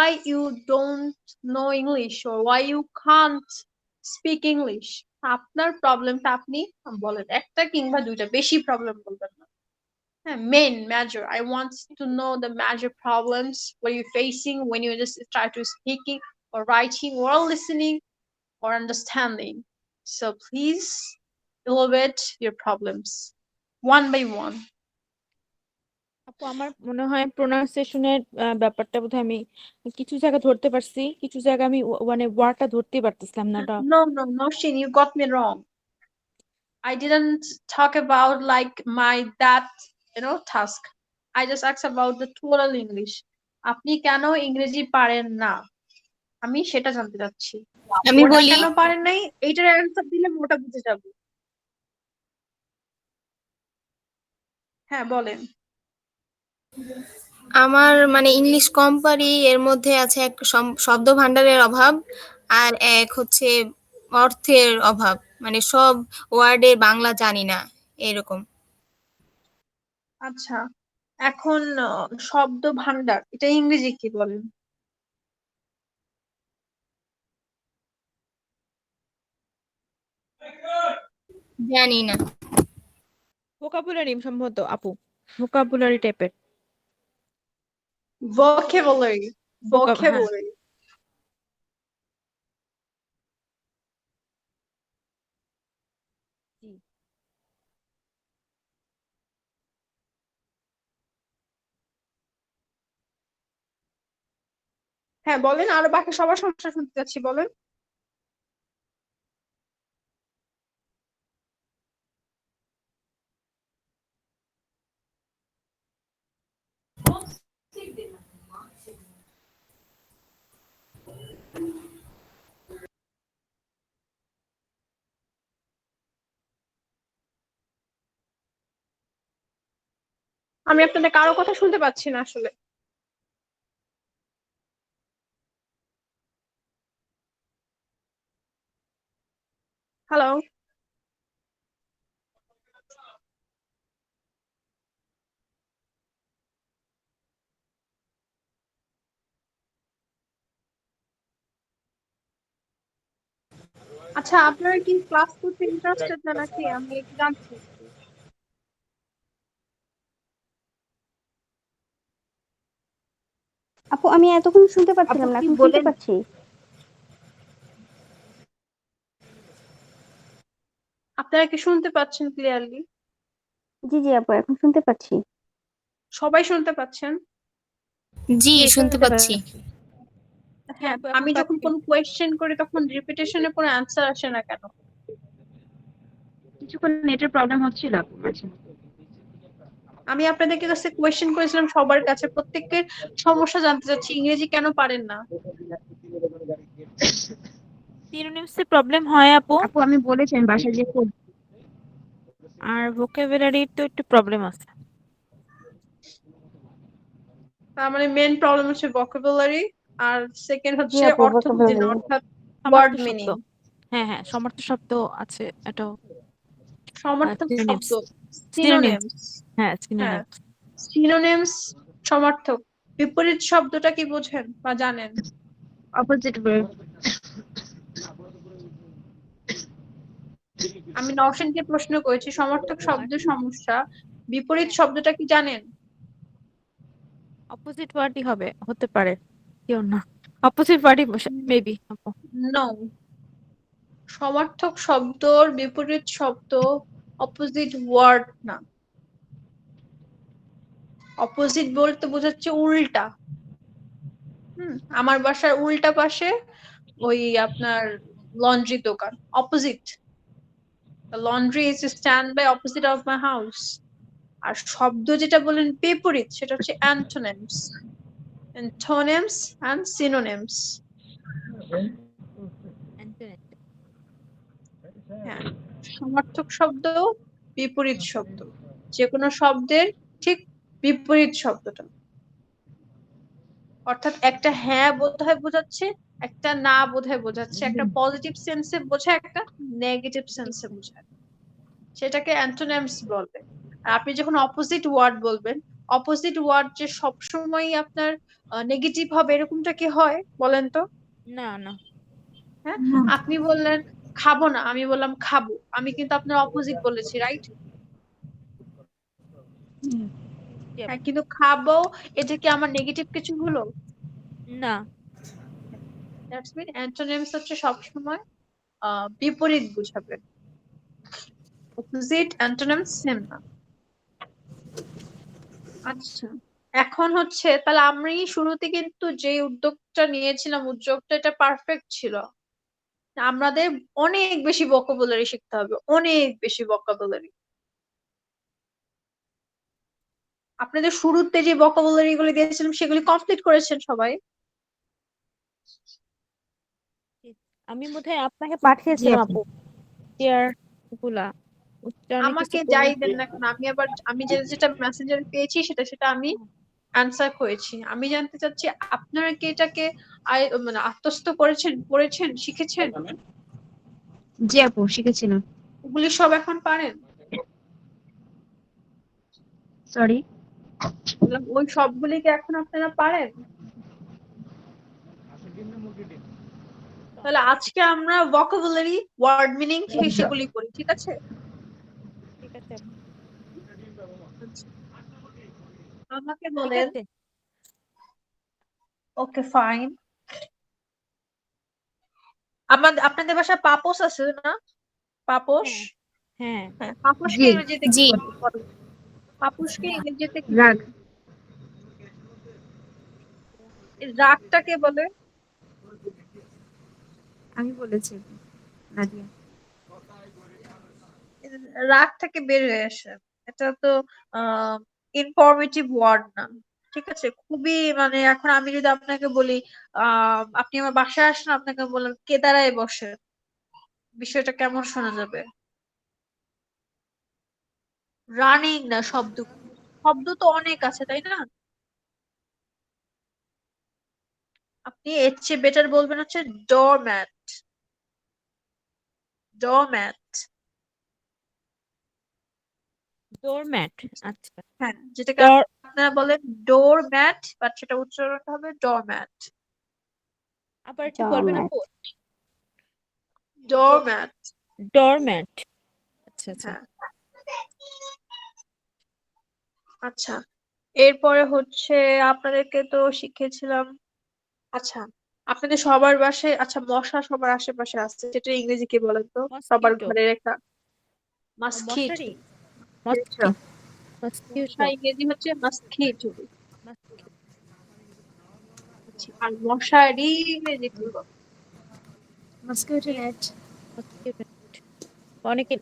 why you don't know English or why you can't speak English. আপনার প্রবলেমটা আপনি বলেন, একটা কিংবা দুইটা, বেশি প্রবলেম বলবেন না। হ্যাঁ, main major, I want to know the major problems what you're facing when you just try to speaking or writing or listening or understanding. So please elevate your problems one by one. আপু আমার মনে হয় প্রোনাউন্সিয়েশনের ব্যাপারটা বোধহয় আমি কিছু জায়গা ধরতে পারছি, কিছু জায়গা আমি মানে ওয়ার্ডটা ধরতে পারতেছিলাম না। No, Shin, you got me wrong. I didn't talk about like that task. I just asked about the total English. আপনি কেন ইংরেজি পারেন না, আমি সেটা জানতে চাচ্ছি। আমি ওটা বলি, কেন পারেন নাই এইটার অ্যান্সার দিলে মোটা বুঝে যাবে। হ্যাঁ বলেন। আমার মানে ইংলিশ কম পারি, এর মধ্যে আছে এক শব্দ ভান্ডারের অভাব, আর এক হচ্ছে অর্থের অভাব, মানে সব ওয়ার্ডের বাংলা জানি না এরকম। আচ্ছা, এখন শব্দ ভান্ডার এটা ইংরেজি কি বলেন? জানি না। ভোকাবুলারি সম্ভবত আপু, ভোকাবুলারি টাইপের। vocabulary হ্যাঁ। vocabulary জি। হ্যাঁ বলেন, আরো বাকি সবার সমস্যা শুনতে চাচ্ছি, বলেন। আমি আপনাদের কারো কথা শুনতে পাচ্ছি না আসলে। হ্যালো। আচ্ছা, আপনারা কি ক্লাস করতে ইন্টারেস্টেড না নাকি, আমি একটু জানতে চাচ্ছি। আপু আমি এতক্ষণ শুনতে পাচ্ছিলাম আপু না, কি এখন শুনতে বলেন? পাচ্ছি। আপনারা কি শুনতে পাচ্ছেন ক্লিয়ারলি? জি জি আপু, এখন শুনতে পাচ্ছি। সবাই শুনতে পাচ্ছেন? জি, জি শুনতে পাচ্ছি। হ্যাঁ, আপু এখন আমি যখন পাচ্ছি। কোনো কোয়েশ্চেন করি তখন রিপিটেশনে কোনো অ্যান্সার আসে না কেন? কিছুক্ষণ নেটের প্রবলেম হচ্ছিল আপু মাঝে। আমি আপনাদেরকে কাছে কোয়েশ্চেন করেছিলাম, সবার কাছে প্রত্যেকের সমস্যা জানতে চাচ্ছি, ইংরেজি কেন পারেন না। সিনোনিমস এর প্রবলেম হয় আপু, আপু আমি বলেছি আমি বাসায় যে আর ভোকাবুলারির তো একটু প্রবলেম আছে। তার মানে মেন প্রবলেম হচ্ছে ভোকাবুলারি, আর সেকেন্ড জি হচ্ছে আপু, অর্থ বুঝি না, vocabulary। অর্থাৎ ওয়ার্ড সমার্থক শব্দ, মিনিং। হ্যাঁ হ্যাঁ সমার্থক শব্দ আছে, এটাও সমার্থক সিনোনিমস। শব্দ, সিনোনিমস, সিনোনিমস। হ্যাঁ হ্যাঁ, সিনোনিমস। সিনোনিমস সমার্থক। বিপরীত শব্দটা কি বোঝেন বা জানেন? Opposite word. আমি নওশিনকে প্রশ্ন করেছি, সমার্থক শব্দ সমস্যা, বিপরীত শব্দটা কি জানেন? অপোজিট ওয়ার্ডই হবে, হতে পারে, কেউ না, অপোজিট ওয়ার্ডই মেবি আপু। নো, সমার্থক শব্দর বিপরীত শব্দ অপোজিট ওয়ার্ড না। অপোজিট বলতে বোঝাচ্ছে উল্টা। আমার বাসার উল্টা পাশে ওই আপনার লন্ড্রি দোকান, opposite. Laundry is stand by opposite of my house. আর শব্দ যেটা বলেন বিপরীত, সেটা হচ্ছে অ্যান্টোনিমস। Antonyms and synonyms. হ্যাঁ, সমার্থক শব্দ, বিপরীত শব্দ, যে কোনো শব্দের ঠিক বিপরীত শব্দটা। অর্থাৎ একটা হ্যাঁ বোধহয় বোঝাচ্ছে, একটা না বোধহয় বোঝাচ্ছে, একটা পজিটিভ সেন্সে বোঝায়, একটা নেগেটিভ সেন্সে বোঝায়, সেটাকে অ্যান্টোনিমস বলবে। আর আপনি যখন অপোজিট ওয়ার্ড বলবেন অপোজিট ওয়ার্ড যে সবসময় আপনার নেগেটিভ হবে এরকমটা কি হয় বলেন তো? না না। হ্যাঁ, আপনি বললেন খাবো না, আমি বললাম খাবো, আমি কিন্তু আপনার অপোজিট বলেছি, রাইট? জি হ্যাঁ, আপু। কিন্তু খাবো এটা কি আমার নেগেটিভ কিছু হলো? না। দ্যাটস মিন অ্যান্টোনিমস হচ্ছে সবসময় বিপরীত বুঝাবে, অপোজিট অ্যান্টোনিমস সেম না। আচ্ছা, এখন হচ্ছে তাহলে আমি শুরুতে কিন্তু যে উদ্যোগটা নিয়েছিলাম, উদ্যোগটা এটা পারফেক্ট ছিল। আমাদের অনেক বেশি ভোকাবুলারি শিখতে হবে, অনেক বেশি ভোকাবুলারি। আপনাদের শুরুতে যে ভোকাবুলারি গুলো দিয়েছিলাম সেগুলি কমপ্লিট করেছেন সবাই? জি। আমি বোধহয় আপনাকে জি পাঠিয়েছিলাম আপু। আপু চেয়ার গুলা উচ্চারণে কিছু আমাকে ভুল। যাই দেন না কেন, আমি আবার আমি যেটা যেটা মেসেঞ্জারে পেয়েছি সেটা সেটা আমি অ্যান্সার করেছি। আমি জানতে চাচ্ছি আপনারা কি এটাকে মানে আত্মস্থ করেছেন, পড়েছেন, শিখেছেন? জি আপু, শিখেছিলাম। ওগুলি সব এখন পারেন? সরি। বললাম ওই সবগুলি কি এখন আপনারা পারেন? তাহলে আজকে আমরা ভোকাবুলারি, ওয়ার্ড মিনিং সেগুলি করি, ঠিক আছে? ঠিক আছে আপু। আচ্ছা, আমাকে ঠিক বলেন। আছে। Okay fine. আপনাদের বাসায় পাপোশ আছে না? পাপোশ। হ্যাঁ হ্যাঁ। হ্যাঁ, পাপোশকে জি। ইংরেজিতে কি জি। বলে বলেন? পাপোশকে ইংরেজিতে কি রাগ। বলে? এই রাগটাকে বলে? আমি বলেছি নাদিয়া। রাগ থেকে বের হয়ে আসে, এটা তো ইনফরমেটিভ ওয়ার্ড না, ঠিক আছে? খুবই মানে এখন আমি যদি আপনাকে বলি আপনি আমার বাসায় আসেন, আপনাকে বললাম কেদারায় বসে, বিষয়টা কেমন শোনা যাবে? রানিং না, শব্দ শব্দ তো অনেক আছে তাই না? আপনি এর চেয়ে বেটার বলবেন হচ্ছে ডোরম্যাট। ডোরম্যাট। ডোরম্যাট। আচ্ছা। হ্যাঁ, যেটাকে ডর আপনারা বলেন ডোরম্যাট, বাট সেটা উচ্চারণটা হবে ডোরম্যাট। আবার একটু বলবেন ডরম্যাট। আপু? ডোরম্যাট। ডরম্যাট। আচ্ছা আচ্ছা। হ্যাঁ। আচ্ছা, এরপরে হচ্ছে আপনাদেরকে তো শিখিয়েছিলাম। আচ্ছা, আপনাদের সবার বাসায় আচ্ছা মশা সবার আশেপাশে আছে, সেটা ইংরেজি কি বলেন তো? সবার মসকিটো। ঘরের একটা ও মাস্কিটো। মশারি। মসকিউটো। মশা ইংরেজি হচ্ছে মাস্কিটো। আচ্ছা, আর মশারি ইংরেজি কি বলে? Mosquito net. মসকিউটো। অনেকে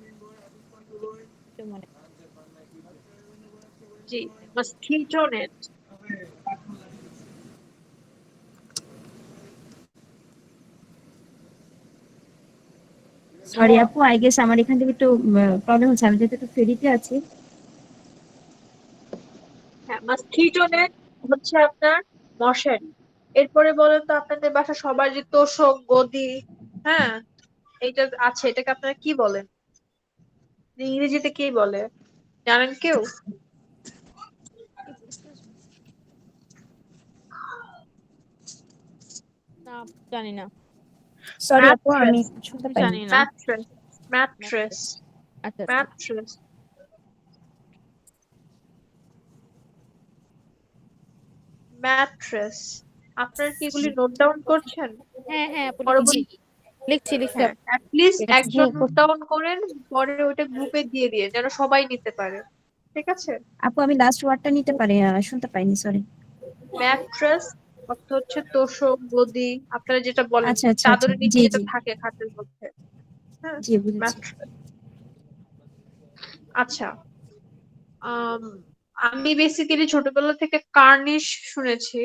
মনে। জি, মাস্কিটো নেট। সরি আপু, আই গেস আমার এখান থেকে একটু প্রবলেম হচ্ছে, আমি যেহেতু একটু ফেরিতে আছি। হ্যাঁ, মাস্কিটো নেট হচ্ছে আপনার মশারি। এরপরে বলেন তো আপনাদের বাসা সবার যে তোশক গদি, হ্যাঁ, এইটা আছে, এটাকে আপনারা কি বলেন? ইংরেজিতে কি বলে জানেন কেউ? না জানি না। সরি আপু, আমি ম্যাট্রেস। শুনতে আমি পাইনি। জানি না। ম্যাট্রেস। ম্যাট্রেস। ম্যাট্রেস। আচ্ছা আচ্ছা। ম্যাট্রেস। ম্যাট্রেস। আপনারা কি এগুলি নোট ডাউন করছেন? হ্যাঁ হ্যাঁ আপু লিখছি। জি। পরবর্তী লিখছি লিখছি হ্যাঁ, আপু। অ্যাটলিস্ট জি একজন আপু। নোট ডাউন করেন, পরে ওইটা গ্রুপে দিয়ে দিয়ে যেন সবাই নিতে পারে, ঠিক আছে? আপু আমি লাস্ট ওয়ার্ডটা নিতে পারি, শুনতে পাইনি, সরি। ম্যাট্রেস অর্থ হচ্ছে তোশক গদি, আপনারা যেটা বলেন আচ্ছা আচ্ছা আচ্ছা, চাদরের নিচে জি যেটা জি থাকে খাটের মধ্যে। হ্যাঁ, জি, বুঝেছি। ম্যাট্রেস। আচ্ছা, আম, আমি বেসিক্যালি ছোটবেলা থেকে কার্নিশ শুনেছি।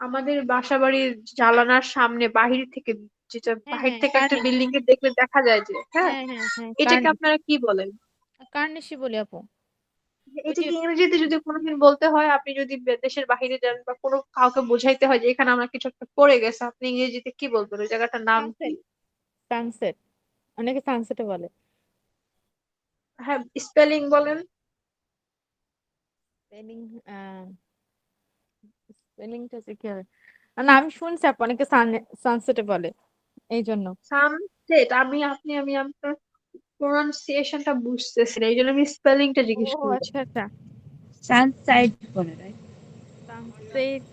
আমাদের বাসা বাড়ির জানালার সামনে বাহির থেকে, যেটা হ্যাঁ বাহির হ্যাঁ থেকে একটা কার্নিশ। বিল্ডিং এ দেখলে দেখা যায় যে, হ্যাঁ, হ্যাঁ হ্যাঁ হ্যাঁ এটাকে আপনারা কি বলেন? কার্নিশই বলি আপু। ওই এটা যে কি ইংরেজিতে যদি কোনোদিন বলতে হয়, আপনি যদি দেশের বাইরে যান বা কোনো কাউকে বোঝাইতে হয় যে এখানে আমরা কিছু একটা পড়ে গেছে, আপনি ইংরেজিতে কি বলবেন? ওই জায়গাটার নাম কি? সানসেট। সানসেট। অনেকে সানসেটে বলে। হ্যাঁ, স্পেলিং বলেন। স্পেলিং স্পেলিংটা যে কি হবে? না আমি শুনছি আপু অনেকে সানসেটে বলে এই জন্য। সানসেট, আমি আপনার প্রোনাউন্সিয়েশনটা বুঝতেছি না, এই জন্য আমি স্পেলিংটা ও জিজ্ঞেস করলাম। আচ্ছা আচ্ছা। সানসাইড বলে, রাইট? সানসেট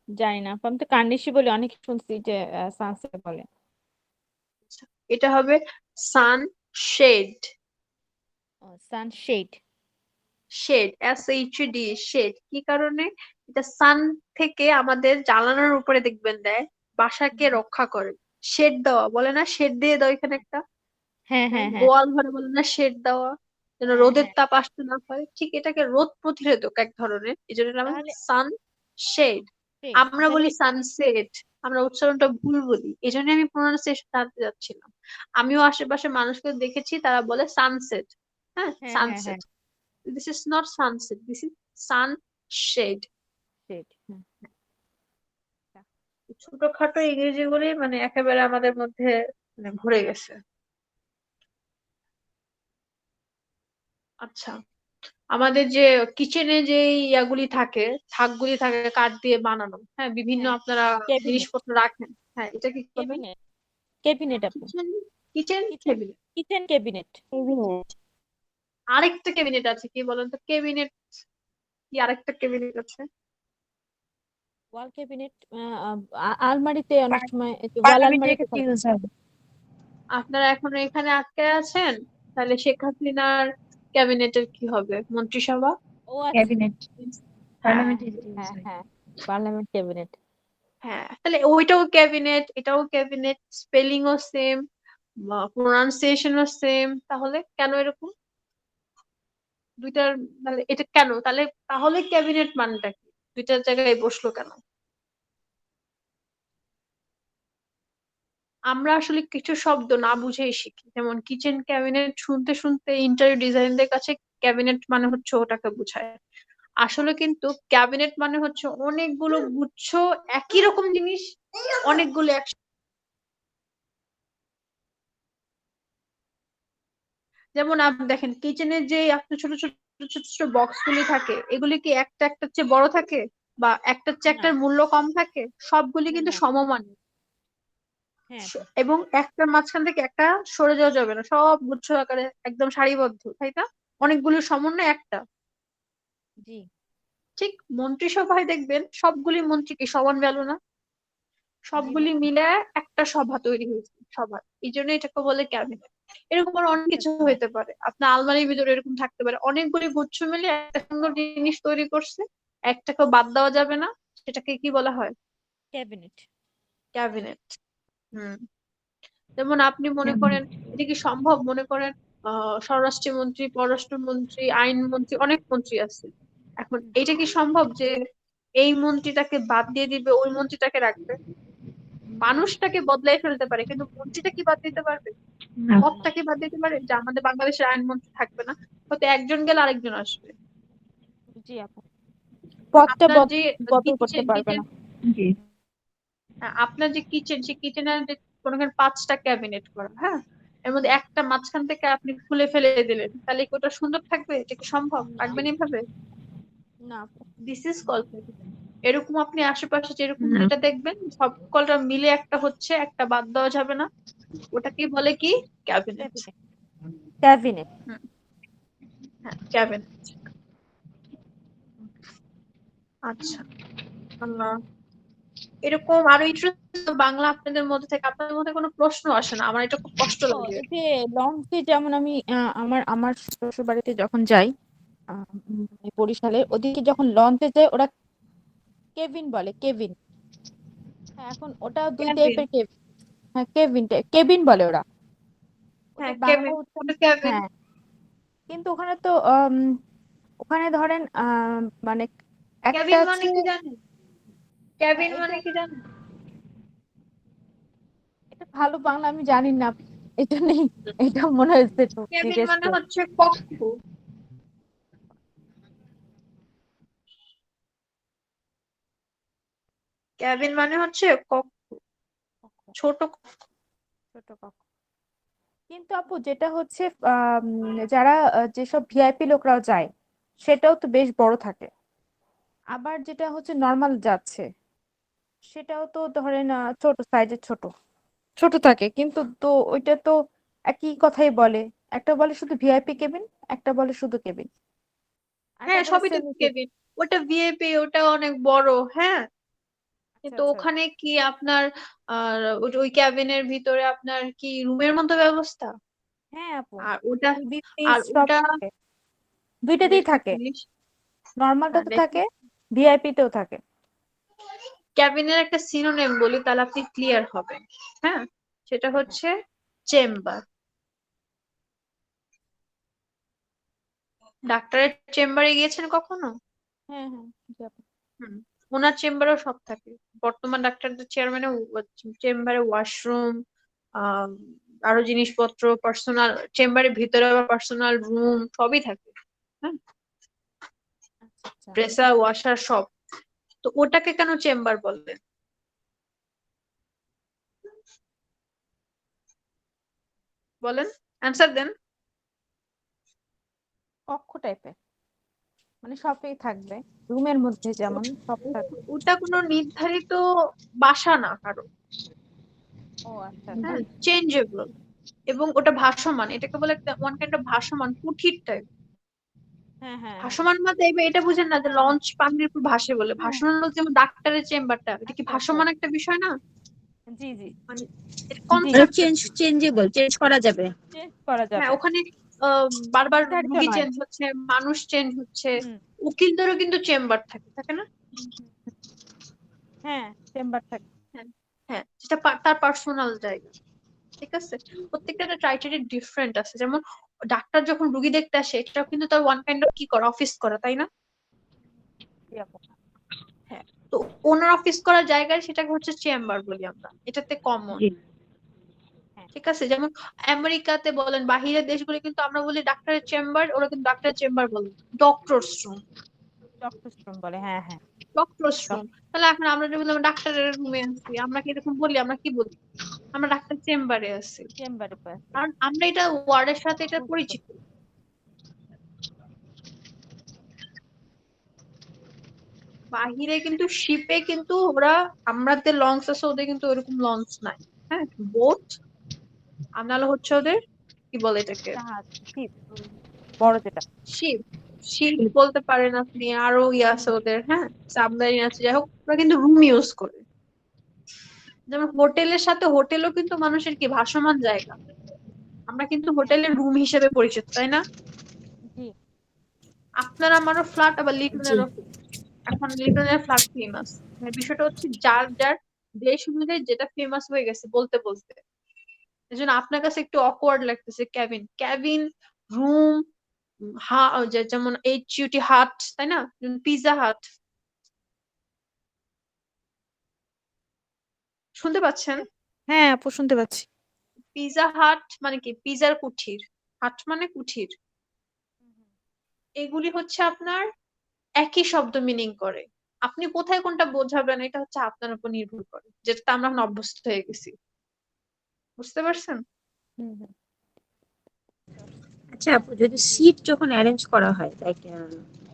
জানি না আপু, আমি তো কার্নিশি বলে অনেক শুনছি যে সানসেট বলে। এটা হবে sunshade. Sunshade. Shade, SHD, shade. কি কারণে? এটা সান থেকে আমাদের জানালার উপরে দেখবেন দেয়, বাসাকে রক্ষা করে। শেড দেওয়া বলে না, শেড দিয়ে দাও এখানে একটা। হ্যাঁ হ্যাঁ, হ্যাঁ হ্যাঁ গোয়াল ঘরে বলে না শেড দেওয়া, যেন হ্যাঁ রোদের হ্যাঁ। তাপ আসতে না পারে, ঠিক এটাকে রোদ প্রতিরোধক এক ধরনের, এই জন্য নাম তাহলে সান শেড। shade, আমরা তাহলে বলি সানসেট, আমরা উচ্চারণটা ভুল বলি, এই জন্য আমি প্রোনাউন্সিয়েশন জানতে যাচ্ছিলাম। আমিও আশেপাশে মানুষকে দেখেছি তারা বলে সানসেট। হ্যাঁ, হ্যাঁ হ্যাঁ সানসেট। হ্যাঁ this is not sunset, this is sunshade. Shade. ছোটখাটো ইংরেজি গুলি মানে একেবারে আমাদের মধ্যে মানে ভরে গেছে। আচ্ছা, আমাদের যে কিচেনে যে ইয়াগুলি থাকে, থাকগুলি থাকে কাঠ দিয়ে বানানো, হ্যাঁ, বিভিন্ন হ্যাঁ আপনারা ক্যাবিনেট। জিনিসপত্র রাখেন, হ্যাঁ, এটা কি বলেন? ক্যাবিনেট। ক্যাবিনেট আপু। Kitchen, kitchen kitchen. Table. Kitchen cabinet. Cabinet. আরেকটা ক্যাবিনেট আছে, কি বলেন তো? ক্যাবিনেট কি আরেকটা ক্যাবিনেট আছে? ওয়াল ক্যাবিনেট। আলমারিতে অনেক সময় ওয়াল পার্লামেন্টে আলমারিতে এক্ষেত্রে থাকে। ইউজ হবে। আপনারা এখনো এখানে আটকে আছেন, তাহলে শেখ হাসিনার ক্যাবিনেটের কি হবে? মন্ত্রিসভা। ও আচ্ছা। ক্যাবিনেট, হ্যাঁ, পার্লামেন্টে ইউজ হ্যাঁ হয়। হ্যাঁ পার্লামেন্ট ক্যাবিনেট। হ্যাঁ, তাহলে ওইটাও ক্যাবিনেট, এটাও ক্যাবিনেট, স্পেলিংও সেম, প্রোনাউন্সিয়েশনও সেম, তাহলে কেন এরকম দুইটার? তাহলে এটা কেন তাহলে? তাহলে ক্যাবিনেট মানেটা কি? দুইটার জায়গায় বসলো কেন? আমরা আসলে কিছু শব্দ না বুঝেই শিখি, যেমন কিচেন ক্যাবিনেট শুনতে শুনতে ইন্টারিয়র ডিজাইনদের কাছে ক্যাবিনেট মানে হচ্ছে ওটাকে বোঝায়। আসলে কিন্তু ক্যাবিনেট মানে হচ্ছে অনেকগুলো গুচ্ছ একই রকম জিনিস, অনেকগুলো একসাথে। যেমন আপনি দেখেন কিচেনের যে আপনার ছোট ছোট ছোট ছোট বক্স গুলি থাকে, এগুলি কি একটা একটার চেয়ে বড় থাকে, বা একটার চেয়ে না একটার মূল্য কম থাকে? সবগুলি না কিন্তু না। সমমানের। হ্যাঁ আপু। এবং একটার মাঝখান থেকে একটা সরে যাওয়া যাবে না, সব গুচ্ছ আকারে একদম সারিবদ্ধ, তাই না? অনেকগুলির সমন্বয় একটা। জি। ঠিক মন্ত্রিসভায় দেখবেন সবগুলি মন্ত্রী কি সমান ভ্যালু না? জি সবগুলি না। মিলে একটা সভা তৈরি হয়েছে, সভা, এই জন্য এটাকে বলে ক্যাবিনেট। এরকম আর অনেক আচ্ছা কিছু আচ্ছা। হইতে পারে, আপনার আলমারির ভিতরে এরকম থাকতে পারে, অনেকগুলি গুচ্ছ মিলে একটা সুন্দর জিনিস তৈরি করছে, একটাকেও বাদ দেওয়া যাবে না, সেটাকে কি বলা হয়? ক্যাবিনেট। ক্যাবিনেট। হুম। যেমন আপনি মনে করেন, ক্যাবিনেট। এটা কি সম্ভব? মনে করেন স্বরাষ্ট্রমন্ত্রী, পররাষ্ট্রমন্ত্রী, আইনমন্ত্রী, অনেক মন্ত্রী আছে। এখন এটা কি সম্ভব যে এই মন্ত্রীটাকে বাদ দিয়ে দিবে, ওই মন্ত্রীটাকে রাখবে? না মানুষটাকে বদলাই ফেলতে পারে, কিন্তু মন্ত্রীটা কি বাদ দিতে পারবে? না। না। পদটাকে বাদ দিতে পারে? যে আমাদের বাংলাদেশের আইনমন্ত্রী থাকবে না, হয়তো একজন গেলে আরেকজন আসবে। জি আপু। পদটা আপনার যে বদল করতে কিচেন পারবে কিচেন না। জি। আপনার যে কিচেন, সেই কিচেনের যে মনে করেন 5টা ক্যাবিনেট করা, হ্যাঁ, এর মধ্যে একটা মাঝখান থেকে আপনি খুলে ফেলে দিলেন, তাহলে কি ওটা সুন্দর থাকবে? এটা কি সম্ভব? না রাখবেন এইভাবে? না আপু। This is call cabinet. এরকম আপনি আশেপাশে যেরকম না। যেটা দেখবেন সব কলটা মিলে একটা হচ্ছে, একটা বাদ দেওয়া যাবে না, ওটাকে বলে কি? ক্যাবিনেট। ক্যাবিনেট। ক্যাবিনেট। হুম, হ্যাঁ, ক্যাবিনেট। আচ্ছা, আল্লাহ, এরকম আরো ইন্টারেস্টিং বাংলা আপনাদের মধ্যে থেকে, আপনাদের মধ্যে কোনো প্রশ্ন আসে না? আমার এটা খুব কষ্ট ও লাগে। এই যে লঞ্চে যেমন আমি আমার আমার শ্বশুর বাড়িতে যখন যাই এই বরিশালে ওদিকে যখন লঞ্চে যায় ওরা কেবিন বলে কেবিন। হ্যাঁ এখন ওটা দুই ক্যাবিন। টাইপের কেবিন। হ্যাঁ কেবিন বলে ওরা। হ্যাঁ, ওদের বাংলা কেবিন, উচ্চারণ। ওটা ক্যাবিন। হ্যাঁ কিন্তু ওখানে তো ওখানে ধরেন মানে একটা ক্যাবিন মানে হচ্ছে কি জানেন? ক্যাবিন এটা মানে কি জানেন? এটা ভালো বাংলা আমি জানি না এটা নেই। এটা মনে হচ্ছে একটু কেবিন জিজ্ঞেস মানে কর। হচ্ছে কক্ষ। কেবিন মানে হচ্ছে কক্ষ, ছোট কক্ষ। ছোট কক্ষ। কিন্তু আপু যেটা হচ্ছে যারা যেসব ভিআইপি লোকরাও যায় সেটাও তো বেশ বড় থাকে। আবার যেটা হচ্ছে নর্মাল যাচ্ছে সেটাও তো ধরেন ছোট সাইজের, ছোট ছোট থাকে, কিন্তু তো ওইটা তো একই কথাই বলে। একটা বলে শুধু ভিআইপি কেবিন, একটা বলে শুধু কেবিন, আর একটা হ্যাঁ, বলে সবই তো সেমি কেবিন। কেবিন। ওটা ভিআইপি, ওটা অনেক বড়। হ্যাঁ, আচ্ছা কিন্তু আচ্ছা। ওখানে কি আপনার ওই ক্যাবিনের ভিতরে আপনার কি রুমের মতো ব্যবস্থা? হ্যাঁ আপু, আর ওটা টিভি আর ফ্রিজ সব ওটা থাকে, দুইটাতেই দেখুন থাকে, জিনিস, নর্মালটাতে দেখুন, থাকে, ভিআইপি তেও থাকে। ক্যাবিনের একটা সিনোনিম বলি তাহলে আপনি ক্লিয়ার হবেন। হ্যাঁ, সেটা হ্যাঁ হ্যাঁ হচ্ছে চেম্বার। ডাক্তারের চেম্বারে গিয়েছেন কখনো? হ্যাঁ হ্যাঁ, জি আপু। হুম, ওনার চেম্বারেও সব থাকে। বর্তমান ডাক্তারদের চেয়ারম্যানের চেম্বারে ওয়াশরুম, আহ আরো জিনিসপত্র, পার্সোনাল চেম্বারের ভিতরে আবার পার্সোনাল রুম সবই থাকে। হ্যাঁ, আচ্ছা আচ্ছা। ড্রেসার ওয়াশার সব। তো ওটাকে কেন চেম্বার বললেন বলেন, অ্যান্সার দেন। কক্ষ টাইপের, মানে সবই থাকবে, রুমের মধ্যে যেমন সব থাকবে। ওটা কোনো নির্ধারিত বাসা না কারো। ও আচ্ছা আচ্ছা। হ্যাঁ, চেঞ্জেবল। এবং ওটা ভাসমান, এটাকে বলে একটা ওয়ান কাইন্ড অফ ভাসমান কুঠির টাইপ। হ্যাঁ হ্যাঁ হ্যাঁ ভাসমান মানে এটা বুঝেন না যে লঞ্চ পানির উপর ভাসে বলে। হ্যাঁ। ভাসমান বলতে যেমন ডাক্তারের চেম্বারটা, এটা কি আচ্ছা আচ্ছা। ভাসমান একটা বিষয় না? জি জি মানে এটা জি। মানে কনসেপ্ট। চেঞ্জেবল, চেঞ্জ করা যাবে। চেঞ্জ করা হ্যাঁ, যাবে, ওখানে বারবার নির্ধারিত রুগী নয়। চেঞ্জ হচ্ছে, মানুষ চেঞ্জ হচ্ছে। হুম উকিলদেরও কিন্তু চেম্বার থাকে, থাকে না? হুম, হুম, হুম। হ্যাঁ, চেম্বার থাকে। হ্যাঁ, হ্যাঁ, যেটা তার পার্সোনাল জায়গা। ঠিক আছে, প্রত্যেকটা ক্রাইটেরিয়া ডিফারেন্ট আছে। যেমন ডাক্তার যখন রুগী দেখতে আসে, এটাও কিন্তু তার ওয়ান কাইন্ড অফ কি করা, অফিস করা, তাই না? জি আপু। হ্যাঁ, তো ওনার অফিস করার জায়গায় সেটাকে হচ্ছে চেম্বার বলি আমরা, এটাতে কমন। জি। হ্যাঁ, ঠিক আছে, যেমন আমেরিকাতে বলেন বাহিরের দেশগুলো কিন্তু আমরা বলি ডাক্তারের চেম্বার, ওরা কিন্তু ডাক্তারের চেম্বার বলে ডক্টরস রুম। ডক্টর রুম বলে, হ্যাঁ হ্যাঁ। Doctors room. তাহলে এখন আমরা যদি বললাম ডাক্তারের রুমে আছি, আমরা কি এরকম বলি? আমরা কি বলি? আমরা ডাক্তার চেম্বারে আছি। চেম্বারে আছে। কারণ আমরা এটা ওয়ার্ডের সাথে এটা বুঝতে পরিচিত। পারছি। বাহিরে কিন্তু শিপে কিন্তু ওরা, আমাদের লঞ্চ আছে, ওদের কিন্তু ওরকম লঞ্চ নাই। হ্যাঁ, বোট। আর নাহলে হচ্ছে ওদের কি বলে এটাকে, জাহাজ, শিপ, বড় যেটা। শিপ। শিপ বলতে পারেন আপনি, আরো ইয়ে আছে ওদের। হ্যাঁ, সাবমেরিন আছে। যাই হোক, ওরা কিন্তু রুম ইউজ করে। যেমন হোটেলের সাথে, হোটেলও কিন্তু মানুষের কি ভাসমান জায়গা। আমরা কিন্তু হ্যাঁ হোটেলের রুম হিসেবে পরিচিত, তাই না? জি। আপনার আমারও ফ্ল্যাট, আবার জি। লিটনের। এখন লিটনের ফ্ল্যাট ফেমাস। বিষয়টা হচ্ছে যার যার দেশ অনুযায়ী যেটা ফেমাস হয়ে গেছে বলতে বলতে। এই জন্য আপনার কাছে একটু অকওয়ার্ড লাগতেছে ক্যাবিন ক্যাবিন, রুম, যেমন HUT হাট, তাই না? পিজা হাট, শুনতে পাচ্ছেন? হ্যাঁ আপু, শুনতে পাচ্ছি। পিজা হাট মানে কি? পিজার কুঠির, হাট মানে কুঠির। এগুলি হচ্ছে আপনার একই শব্দ মিনিং করে। আপনি কোথায় কোনটা বোঝাবেন এটা হচ্ছে আপনার উপর নির্ভর করে, যেটা আমরা এখন অভ্যস্ত হয়ে গেছি। বুঝতে পারছেন? হুম হুম। আচ্ছা আপু, যদি সিট যখন অ্যারেঞ্জ করা হয় লাইক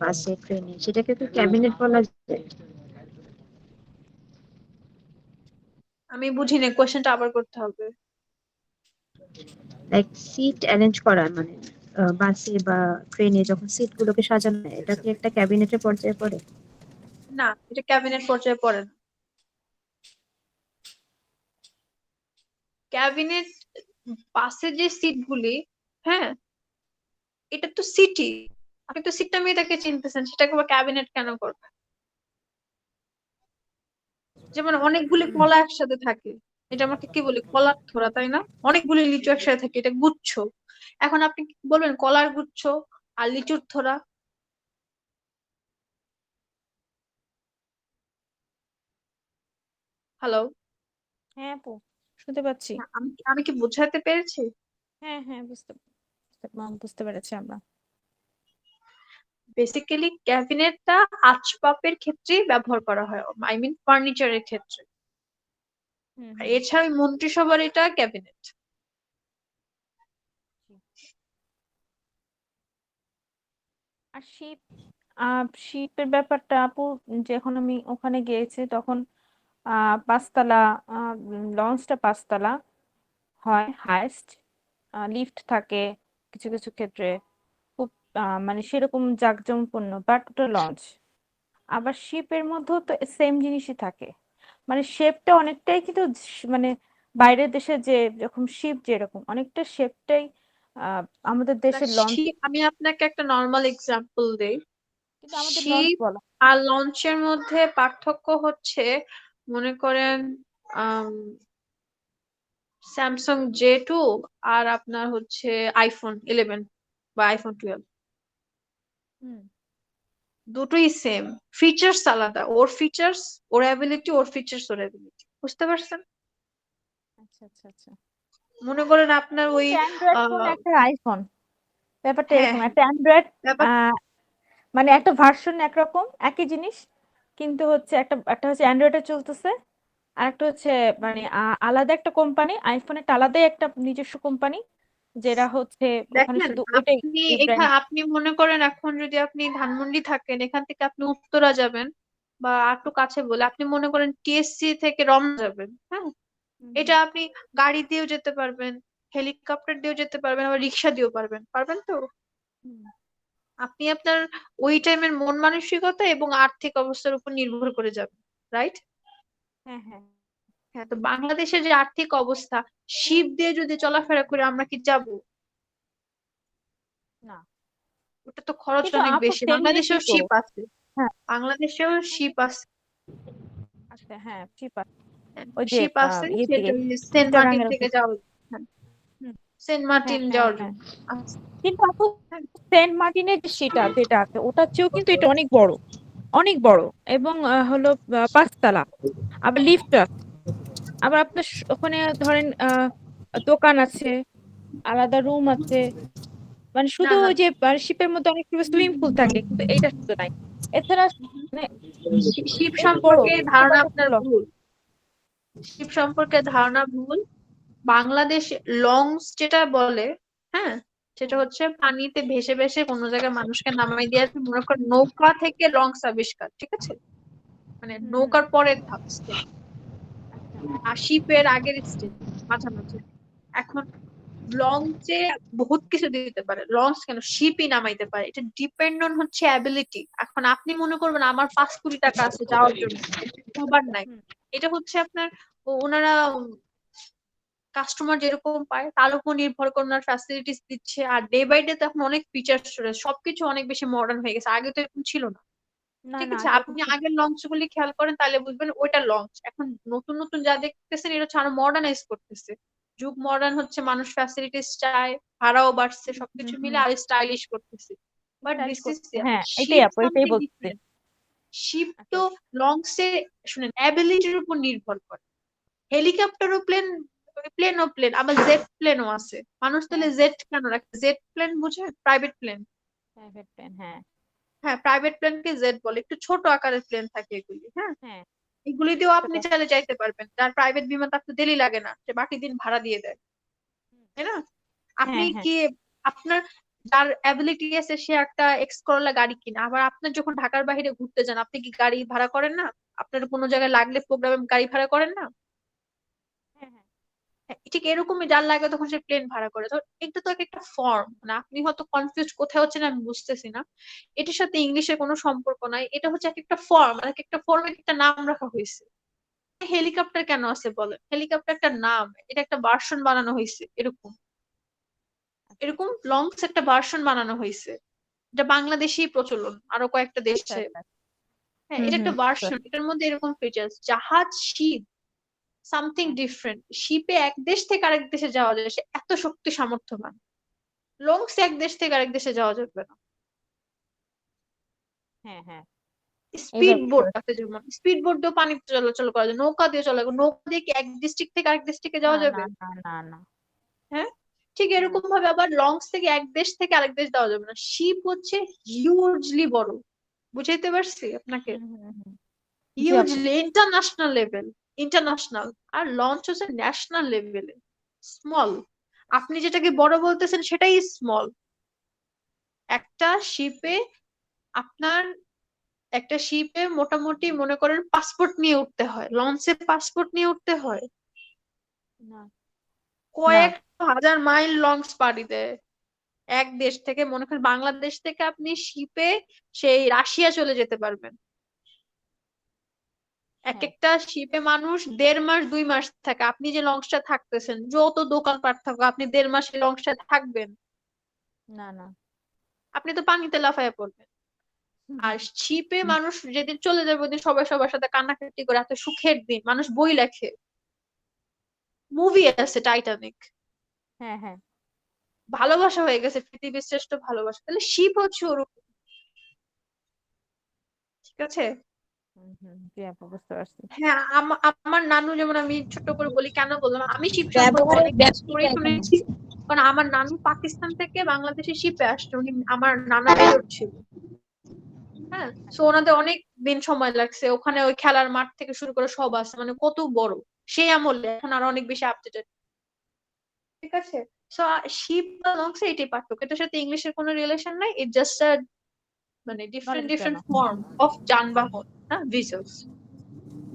বাসে, ট্রেনে, সেটাকে তো ক্যাবিনেট বলা যায়। আমি বুঝিনি, কোয়েশ্চেনটা আবার করতে হবে। লাইক সিট অ্যারেঞ্জ করা মানে বাসে বা ট্রেনে যখন সিট গুলোকে সাজানো হয়, এটা কি একটা ক্যাবিনেটের পর্যায়ে পড়ে? না, এটা ক্যাবিনেট পর্যায়ে পড়ে না। ক্যাবিনেট, বাসে যে সিট গুলি, হ্যাঁ, এটা তো সিটি। আপনি তো সিটটা মেয়েটাকে চিনতেছেন, সেটাকে আবার ক্যাবিনেট কেন করবেন? যেমন অনেকগুলি কলা একসাথে থাকে, এটা আমাকে কি বলি, কলার থোড়া, তাই না? অনেকগুলি লিচু একসাথে থাকে, এটা গুচ্ছ। এখন আপনি কি বলবেন, কলার গুচ্ছ আর লিচুর থোড়া? হ্যালো? হ্যাঁ আপু, শুনতে পাচ্ছি। আমি আমি কি বোঝাতে পেরেছি? হ্যাঁ হ্যাঁ, বুঝতে পেরেছি আমরা। বেসিক্যালি ক্যাবিনেটটা আসবাবের ক্ষেত্রে ব্যবহার করা হয়, আই মিন ফার্নিচারের ক্ষেত্রে। হুম আর হুম। এছাড়া ওই মন্ত্রিসভার এটা ক্যাবিনেট। আর শিপের ব্যাপারটা আপু, যখন আমি ওখানে গিয়েছি তখন 5 তলা, লঞ্চটা 5 তলা হয় হাইস্ট, লিফট থাকে কিছু কিছু ক্ষেত্রে, খুব মানে সেরকম জাঁকজমকপূর্ণ, বাট ওটা লঞ্চ। আবার শিপের মধ্যেও তো সেম জিনিসই থাকে, মানে শেপটা অনেকটাই কিন্তু মানে বাইরের দেশে যে যখন শিপ যেরকম অনেকটা শেপটাই আহ আমাদের না, দেশের লঞ্চ, আমি আপনাকে একটা নর্মাল এক্সাম্পল দেই। কিন্তু আমাদের লঞ্চ শিপ বলা। আর লঞ্চের মধ্যে পার্থক্য হচ্ছে, মনে করেন স্যামসাং J2 আর আপনার হচ্ছে iPhone 11 বা iPhone 12, হুম। দুটোই সেম, ফিচার্স আলাদা, ওর ফিচার্স ওর অ্যাবিলিটি, ওর ফিচার্স ওর অ্যাবিলিটি, বুঝতে পারছেন? আচ্ছা আচ্ছা আচ্ছা। মনে করেন আপনার ওই একটা অ্যান্ড্রয়েড ফোন, আহ একটা আইফোন, ব্যাপারটা হ্যাঁ এরকম। হ্যাঁ, একটা অ্যান্ড্রয়েড ব্যাপার মানে একটা ভার্সন একরকম একই জিনিস, কিন্তু হচ্ছে একটা একটা হচ্ছে অ্যান্ড্রয়েডে চলতেছে, আর একটা হচ্ছে মানে আলাদা একটা কোম্পানি, আইফোনের আলাদাই একটা নিজস্ব কোম্পানি, যেটা হচ্ছে ওখানে দেখেন, শুধু ওইটাই আপনি ব্র্যান্ড। আপনি মনে করেন এখন যদি আপনি ধানমন্ডি থাকেন, এখান থেকে আপনি উত্তরা যাবেন বা একটু কাছে বলে আপনি মনে করেন TSC থেকে রমনা যাবেন, হ্যাঁ, এটা আপনি গাড়ি দিয়েও যেতে পারবেন, হেলিকপ্টার দিয়েও যেতে পারবেন, আবার রিক্সা দিয়েও পারবেন, পারবেন তো? আপনি আপনার ওই টাইমের মন মানসিকতা এবং আর্থিক অবস্থার উপর নির্ভর করে যাবেন, রাইট? হ্যাঁ হ্যাঁ। হ্যাঁ, তো বাংলাদেশের যে আর্থিক অবস্থা, শিপ দিয়ে যদি চলাফেরা করে আমরা কি যাব? না, ওটা তো খরচ কিন্তু অনেক আপু বেশি। সেম জিনিসই বাংলাদেশেও তো। শিপ আছে, হ্যাঁ। বাংলাদেশেও শিপ আছে, আচ্ছা, হ্যাঁ ঠিক আছে। ওই যে শিপ আছে, ইয়ের সেটা দিকে ওই সেন্ট মার্টিন চিটাগাঙের থেকে ওদিকে। যাওয়া, হ্যাঁ, হুম। সেন্ট হ্যাঁ মার্টিন হ্যাঁ যাওয়ার হ্যাঁ। জন্য আছে। কিন্তু আপু হ্যাঁ, সেন্ট মার্টিনের যে সেটা যেটা আছে ওটার চেয়েও কিন্তু এটা অনেক বড়, অনেক বড়, এবং হলো 5 তলা, আবার লিফট আছে, আবার আপনার ওখানে ধরেন দোকান আছে, আলাদা রুম আছে, মানে না শুধু না, ওই যে শিপের মধ্যে অনেক সুইমিং পুল থাকে, কিন্তু এইটা শুধু নাই। এছাড়া মানে শিপ বেশ বড়, সম্পর্কে ছোট ধারণা একটা আপনার লঞ্চ। ভুল, শিপ সম্পর্কে ধারণা ভুল। বাংলাদেশ লঞ্চ যেটা বলে, হ্যাঁ, সেটা হুম হচ্ছে পানিতে ভেসে ভেসে কোনো জায়গায় মানুষকে নামাই দিয়ে আসবে, মনে কর নৌকা থেকে লঞ্চ আবিষ্কার, ঠিক আছে, মানে হুম হুম। নৌকার পরের ধাপ step। আচ্ছা। আর শিপের আগের স্টেজ মাঝামাঝি। এখন লঞ্চে বহুত কিছু দিতে পারে, লঞ্চ কেন শিপই নামাইতে পারে, এটা ডিপেন্ড অন হচ্ছে অ্যাবিলিটি। এখন আপনি মনে করবেন আমার 5 কোটি টাকা আছে যাওয়ার জন্য, সবার নাই, হুম। এটা হচ্ছে আপনার ওনারা কাস্টমার যেরকম পায় তার উপর নির্ভর করে ওনার ফ্যাসিলিটিস দিচ্ছে। আর ডে বাই ডে তো এখন অনেক ফিচার চলে, সবকিছু অনেক বেশি মডার্ন হয়ে গেছে, আগে তো এরকম ছিল না। না ঠিক না, আছে, আগে এরকম আপনি ছিল আগের লঞ্চ গুলি খেয়াল করেন তাহলে বুঝবেন ওইটা লঞ্চ। এখন নতুন নতুন যা দেখতেছেন এটা হচ্ছে আরো মডার্নাইজ করতেছে, যুগ মডার্ন হচ্ছে, মানুষ ফ্যাসিলিটিস চায়, ভাড়াও বাড়ছে, হুম সবকিছু হুম মিলে হুম। আর স্টাইলিশ করতেছে। বাট স্টাইল দিস ইজ করছে, হ্যাঁ এটাই শিপ আপু, এটাই সামথিং বলতেছি। ডিফারেন্ট। শিপ আচ্ছা তো লঞ্চে, শুনেন, অ্যাবিলিটির উপর নির্ভর করে। হেলিকপ্টারও প্লেন, প্লেনও প্লেন, আবার জেট প্লেনও আছে। মানুষ তাহলে হ্যাঁ। জেট কেন রাখে? জেট প্লেন বুঝে, প্রাইভেট প্লেন। প্রাইভেট প্লেন, হ্যাঁ। হ্যাঁ, প্রাইভেট প্লেনকে জেট বলে, একটু ছোট আকারের প্লেন থাকে এগুলি, হ্যাঁ, হ্যাঁ। এগুলি দিয়েও ছোট। আপনি চাইলে যাইতে পারবেন, যার প্রাইভেট বিমান তার তো দেরি লাগে না, সে বাকি দিন ভাড়া দিয়ে দেয়, তাই না? আপনি হ্যাঁ হ্যাঁ। কি, আপনার যার অ্যাবিলিটি আছে সে একটা এক্স করলা গাড়ি কিনে, আবার আপনার যখন ঢাকার বাইরে ঘুরতে যান আপনি কি গাড়ি ভাড়া করেন না? আপনার কোনো জায়গায় লাগলে প্রোগ্রামে গাড়ি ভাড়া করেন না? হ্যাঁ হ্যাঁ। হ্যাঁ, ঠিক এরকমই যার লাগে তখন সে প্লেন ভাড়া করে। তো এটা তো এক একটা ফর্ম, মানে আপনি হয়তো কনফিউজ কোথায় হচ্ছেন আমি বুঝতেছি না, এটার সাথে ইংলিশের কোনো সম্পর্ক নাই, এটা হচ্ছে এক একটা ফর্ম, এক একটা ফর্মের একটা নাম রাখা হয়েছে। হেলিকপ্টার কেন আছে বলেন? হেলিকপ্টার একটা নাম, এটা একটা ভার্সন বানানো হয়েছে, এরকম আচ্ছা এরকম আচ্ছা আচ্ছা লংস একটা ভার্সন বানানো হয়েছে, এটা বাংলাদেশেই প্রচলন, আরো কয়েকটা আচ্ছা দেশে। আচ্ছা। হ্যাঁ, হুম এটা হুম, একটা বুঝতে ভার্সন, পারছি। এটার মধ্যে এরকম ফিচার্স। জাহাজ, শিপ সামথিং হ্যাঁ ডিফারেন্ট। শিপে এক দেশ থেকে আরেক দেশে যাওয়া যায়, সে এত শক্তি সামর্থ্যবান। লংসে এক দেশ থেকে আরেক দেশে যাওয়া যাবে না। হ্যাঁ হ্যাঁ। এইবার স্পিড বুঝতে বোট পারছি। আছে, যেমন স্পিড বোট দিয়েও পানিতে চলাচল করা যায়, নৌকা দিয়ে চলা যায়, নৌকা দিয়ে কি এক ডিস্ট্রিক্ট থেকে আরেক ডিস্ট্রিক্টে না যাওয়া না যাবে? না না না। হ্যাঁ, ঠিক না। এরকম ভাবে আবার লঞ্চ থেকে এক দেশ থেকে আরেক দেশ যাওয়া যাবে না। শিপ হচ্ছে হিউজলি বড়, বুঝাইতে পারছি আপনাকে? হুম হুম হুম। জি আপু। Hugely international level, international. আর লঞ্চ হচ্ছে ন্যাশনাল লেভেলে স্মল। আপনি যেটাকে বড় বলতেছেন সেটাই স্মল। একটা শিপে আপনার একটা শিপে মোটামুটি মনে করেন পাসপোর্ট নিয়ে উঠতে হয়, লঞ্চে পাসপোর্ট নিয়ে উঠতে হয়, না, না। কয়েক হাজার মাইল লঞ্চ পাড়ি দেয় এক দেশ থেকে। মনে করেন বাংলাদেশ থেকে আপনি শিপে সেই রাশিয়া চলে যেতে পারবেন। এক হ্যাঁ, একটা শিপে মানুষ 1.5 মাস 2 মাস থাকে। আপনি যে লঞ্চটা থাকতেছেন, যত দোকানপাট থাকবে, আপনি 1.5 মাস এই লঞ্চটা থাকবেন, না, না। আপনি তো পানিতে লাফায় পড়বেন। আর শিপে মানুষ যেদিন চলে যাবে ওদিন সবাই সবার সাথে কান্নাকাটি করে, এত সুখের দিন, মানুষ বই লেখে, মুভি আছে টাইটানিক, হ্যাঁ, হ্যাঁ। ভালোবাসা হয়ে গেছে পৃথিবীর শ্রেষ্ঠ ভালোবাসা। তাহলে শিপ হচ্ছে ওরকম, ঠিক আছে? জি আপু, বুঝতে পারছি। হ্যাঁ, আমার নানু যেমন, আমি ছোট করে বলি কেন বললাম, আমি শিব সম্পর্কে ব্যবহারের অনেক ব্যাপ্তিটা স্টোরি এখানে শুনেছি। হচ্ছে। কারণ আমার নানু পাকিস্তান থেকে বাংলাদেশে শিপে আসছে, উনি আমার নানা মেজর ছিল। হ্যাঁ, সো ওনাদের অনেক দিন সময় লাগছে, ওখানে ওই খেলার মাঠ থেকে শুরু করে সব আছে, মানে কত বড় সেই আমলে, এখন আরো অনেক বেশি আপডেটেড, ঠিক আছে? সো শিপ বা লঞ্চ এটাই পার্থক্য, এটার সাথে ইংলিশের কোনো রিলেশন নাই, ইট জাস্ট মানে ডিফারেন্ট নলেজের জন্য। ডিফারেন্ট ফর্ম অফ যানবাহন। হ্যাঁ, ভিসেলস,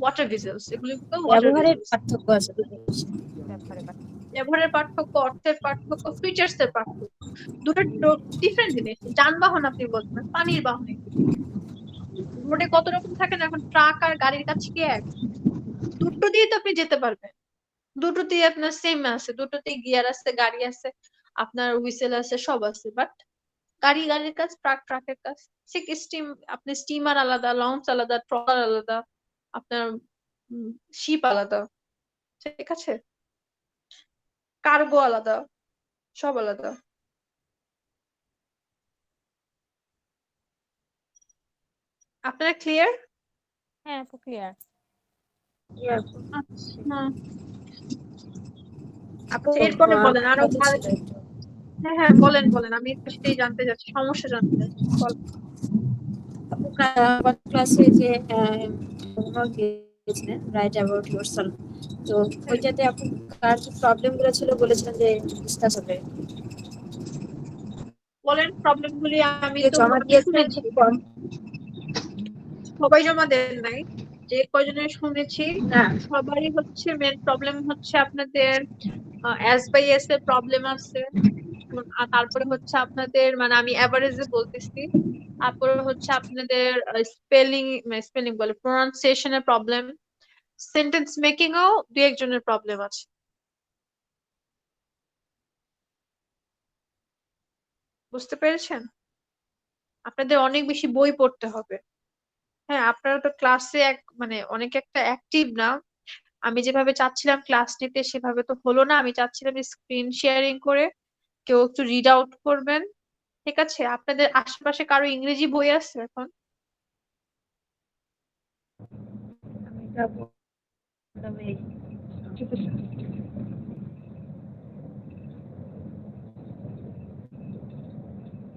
ওয়াটার ভিসেলস, এগুলো ওয়াটার ব্যবহারের ভিসেলস। পার্থক্য আছে দুটো জিনিসের। ব্যবহারে পার্থক্য। ব্যবহারের পার্থক্য, অর্থের পার্থক্য, ফিচার্স এর পার্থক্য, দুটো ডিফারেন্ট জিনিস। যানবাহন আপনি বলছেন, পানির বাহন এগুলো। রোডে কত রকম থাকে না, এখন ট্রাক আর গাড়ির কাছে কি এক? দুটো দিয়ে তো আপনি যেতে পারবেন, দুটোতেই আপনার সেম আছে, দুটোতেই গিয়ার আছে, গাড়ি আছে, আপনার হুইসেল আছে, সব আছে। বাট গাড়ি গাড়ির কাজ, ট্রাক ট্রাকের কাজ। ঠিক স্টিম, আপনি স্টিমার আলাদা, লঞ্চ আলাদা, ট্রলার আলাদা, আপনার শিপ আলাদা, ঠিক আছে? কার্গো আলাদা, সব আলাদা। আপনারা ক্লিয়ার? হ্যাঁ আপু, ক্লিয়ার। আচ্ছা, আপু আচ্ছা, এরপরে বলেন আপনার আরো কথা ছিল একটু। হ্যাঁ হ্যাঁ, বলেন বলেন, আমি একটু সেটাই জানতে চাচ্ছি, সমস্যা জানতে চাচ্ছি, বলেন। আপু গত ক্লাসে যে হোমওয়ার্ক দিয়েছিলেন, রাইট অ্যাবাউট ইয়োরসেলফ, তো ওইটাতে আপু কার কি প্রবলেম গুলো ছিল বলেছিলেন যে ডিসকাস হবে। বলেন প্রবলেম গুলি, আমি যে তো জমা আমি দিয়েছেন শুনেছি, খুব কম। সবাই জমা দেন নাই, যে কয়জনের শুনেছি না, সবারই হচ্ছে মেন প্রবলেম হচ্ছে আপনাদের এস বাই এস এর প্রবলেম আছে। আর তারপরে হচ্ছে আপনাদের, মানে আমি এভারেজে বলতেছি, তারপরে হচ্ছে আপনাদের স্পেলিং, স্পেলিং বলে প্রোনাউন্সিয়েশনের প্রবলেম, সেন্টেন্স মেকিং ও দু একজনের প্রবলেম আছে। বুঝতে পেরেছেন? আপনাদের অনেক বেশি বই পড়তে হবে। হ্যাঁ, আপনারা তো ক্লাসে এক মানে অনেক একটা অ্যাক্টিভ না। আমি যেভাবে চাচ্ছিলাম ক্লাস নিতে সেভাবে তো হলো না। আমি চাচ্ছিলাম স্ক্রিন শেয়ারিং করে কেউ একটু রিড আউট করবেন, ঠিক আছে? আপনাদের আশেপাশে কারো ইংরেজি বই আছে এখন? আমি এটা তবে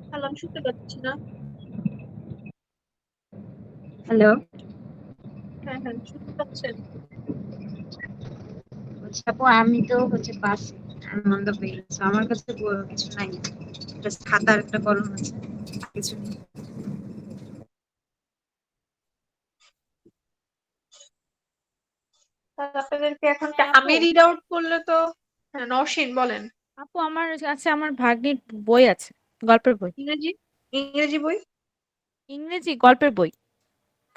হ্যালো, আমি শুনতে পাচ্ছি না। হ্যালো, হ্যাঁ হ্যাঁ, শুনতে পাচ্ছেন? বলছি আপু আমি তো হচ্ছে পাস, আমি অন দ্য ওয়ে, আমার কাছে কিছু নাই, জাস্ট খাতার একটা কলম আছে, কিছু নেই। তাহলে আপনাদেরকে এখন হ্যাঁ আপু, আমি রিড আউট করলে তো। হ্যাঁ, নওশিন বলেন। আপু আমার কাছে আমার ভাগ্নির বই আছে, গল্পের বই। ইংরেজি, ইংরেজি বই? ইংরেজি গল্পের বই।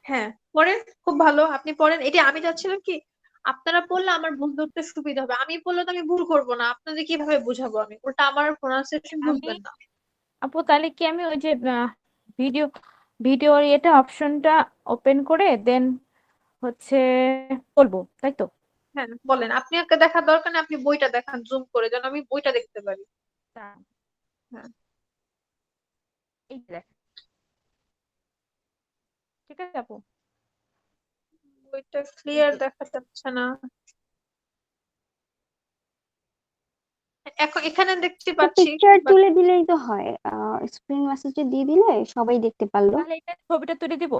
হ্যাঁ, পড়েন, খুব ভালো, আপনি পড়েন। এটা আমি চাচ্ছিলাম কি, আপনারা পড়লে আমার ভুল ধরতে সুবিধা হবে, আমি পড়লে তো আমি ভুল করবো না, আপনাদের কিভাবে বুঝাবো আমি, উল্টা আমার প্রোনাউন্সিয়েশন আমি বুঝবেন না। আপু তাহলে কি আমি ওই যে ভিডিও ভিডিওর এটা অপশনটা ওপেন করে দেন হচ্ছে বলবো, তাই তো? হ্যাঁ বলেন, আপনি একটা দেখার দরকার নেই, আপনি বইটা দেখান জুম করে, যেন আমি বইটা দেখতে পারি। তা- হ্যাঁ, এই যে দেখ, ঠিক আছে আপু? বইটা এই ক্লিয়ার যে দেখা যাচ্ছে না। এখন এখানে দেখতে তো পাচ্ছি, পিকচার বাট তুলে দিলেই তো হয়, স্ক্রিন মেসেজে দিয়ে দিলে সবাই দেখতে পারলো। তাহলে এটা ছবিটা তুলে দিব।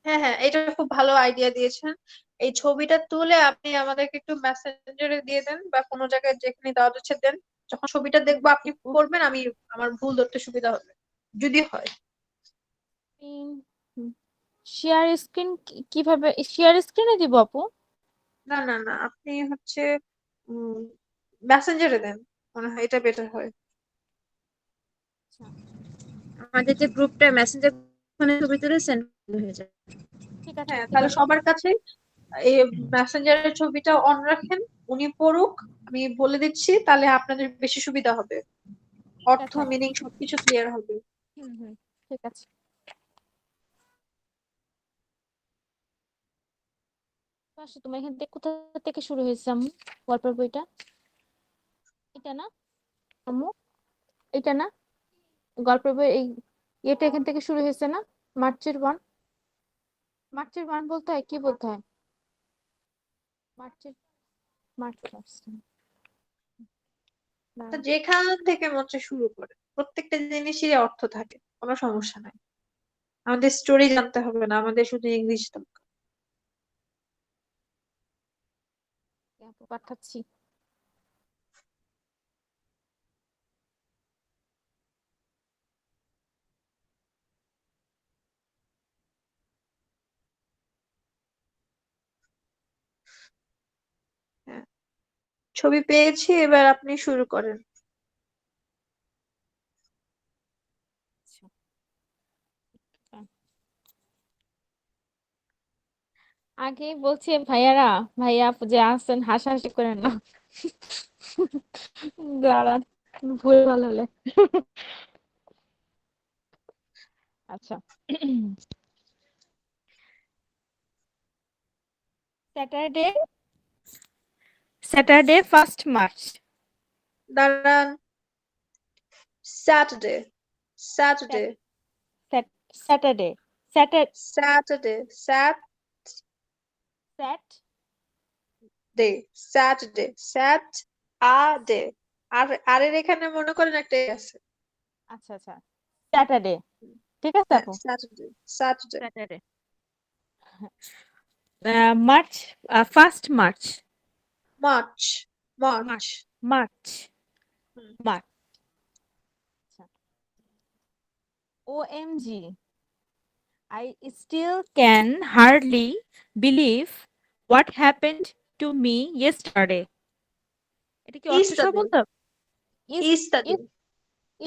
হ্যাঁ হ্যাঁ, এটা খুব ভালো আইডিয়া দিয়েছেন। এই ছবিটা তুলে আপনি আমাদেরকে একটু মেসেঞ্জারে দিয়ে দেন, বা কোনো জায়গায় যেখানে দেওয়া যাচ্ছে দেন। যখন ছবিটা দেখবো আপনি উফ, করবেন, আমি আমার ভুল ধরতে সুবিধা হবে যদি হয়। শেয়ার স্ক্রিন কিভাবে শেয়ার স্ক্রিনে দিব আপু? না না না, আপনি হচ্ছে মেসেঞ্জারে দেন, মনে হয় এটা বেটার হয়। আমাদের যে গ্রুপটা মেসেঞ্জার ছবি তুলে সেন্ড হয়ে যায়। ঠিক আছে হ্যাঁ, ঠিক তাহলে আছে সবার কাছে এই মেসেঞ্জারের ছবিটা অন রাখেন, উনি পড়ুক, আমি বলে দিচ্ছি, তাহলে আপনাদের বেশি সুবিধা হবে, ঠিক অর্থ আছে মিনিং সবকিছু ক্লিয়ার হবে। হুম ঠিক আছে। তো আসো, তোমার এখান থেকে কোথা থেকে শুরু হয়েছে আম্মু গল্পের বইটা? এটা না আম্মু? এটা না গল্পের বই? এই এটা এখান থেকে শুরু হয়েছে না? মার্চের 1? মার্চের 1 বলতে হয়, কি বলতে হয়? মার্চের মার্চ মার্চ না। তো যেখান থেকে মঞ্চে শুরু করে প্রত্যেকটা জিনিসেরই অর্থ থাকে, কোনো সমস্যা নাই। আমাদের স্টোরি জানতে হবে না, আমাদের শুধু ইংলিশ দরকার। আপু পাঠাচ্ছি। হ্যাঁ, ছবি পেয়েছি, এবার আপনি শুরু করেন। আচ্ছা, আগেই বলছি ভাইয়ারা, ভাইয়া আপু যে আসছেন হাসাহাসি করেন না। দাঁড়ান, ভুল ভালো হলে। আচ্ছা, স্যাটারডে, স্যাটারডে 1st মার্চ। দাঁড়ান, স্যাটারডে, স্যাটারডে, স্যাটারডে, স্যাটার স্যাটারডে, স্যাট Saturday, Saturday, Saturday. আর আরের এখানে মনে করেন একটা এ আছে। আচ্ছা আচ্ছা, স্যাটারডে, ঠিক আছে হ্যাঁ, আপু। Saturday, Saturday, Saturday, March, 1st March. March, March, March, March, hmm, March. OMG, I still can hardly believe what happened to me yesterday. এটা কি অর্থ সহ ইস্টারডে, বলতে হবে? ইস ইস্টারডে, ইস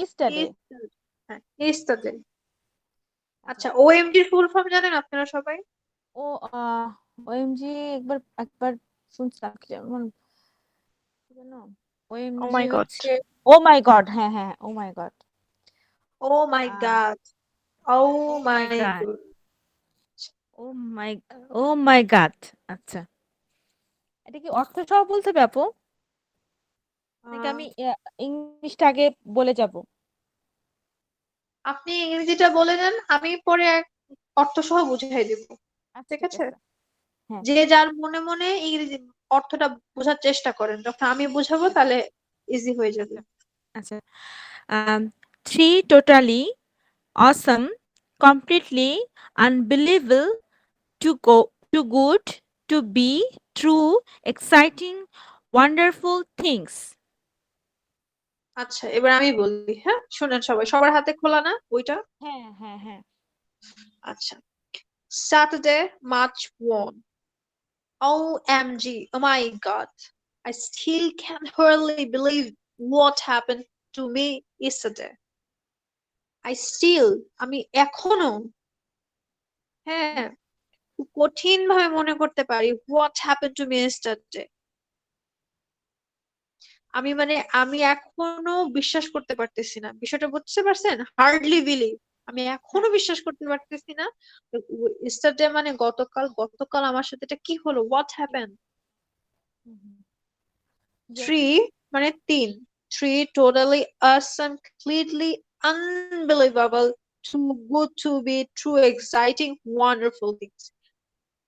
ইস্টারডে। ইস্টারডে, হ্যাঁ, ইস্টারডে। আচ্ছা, আচ্ছা, ওএমডি ফুল ফর্ম জানেন আপনারা সবাই? ও OMG একবার একবার শুনছিলাম, কি যেমন জানো, ও OMG মাই গড, হচ্ছে ও মাই গড। হ্যাঁ হ্যাঁ, ও মাই গড। ও মাই গড, ও ও মাই মাই গড, গড। ও মাই, ও মাই গড। আচ্ছা, এটা কি অর্থ সহ বলতে হবে আপু, নাকি আমি ইংলিশটা আগে বলে যাব? আপনি ইংরেজিটা বলে দেন, আমি পরে অর্থ সহ বুঝাই দিব। আচ্ছা ঠিক ঠিক আছে, আছে। হ্যাঁ যে যার মনে মনে ইংরেজি অর্থটা বোঝার চেষ্টা করেন, যখন আমি বুঝাবো তাহলে ইজি হয়ে যাবে। আচ্ছা, three totally awesome, completely unbelievable, too good to be true, exciting, wonderful things. আচ্ছা, এবার আমি বলি, হ্যাঁ শুনেন সবাই, সবার হাতে খোলা না ওইটা? হ্যাঁ হ্যাঁ হ্যাঁ। আচ্ছা, Saturday, March 1. OMG, oh my God. I still can hardly believe what happened to me yesterday. I still, আমি এখনো, হ্যাঁ, খুব কঠিন ভাবে মনে করতে পারি what happened to me yesterday. আমি এখনো বিশ্বাস করতে পারতেছি না, বিষয়টা বুঝতে পারছেন? হার্ডলি বিলিভ, আমি এখনো বিশ্বাস করতে পারতেছি না। yesterday মানে গতকাল, গতকাল আমার সাথে এটা কি হলো, what happened. Three মানে তিন, three totally awesome, completely unbelievable, too good to be true, exciting, wonderful things.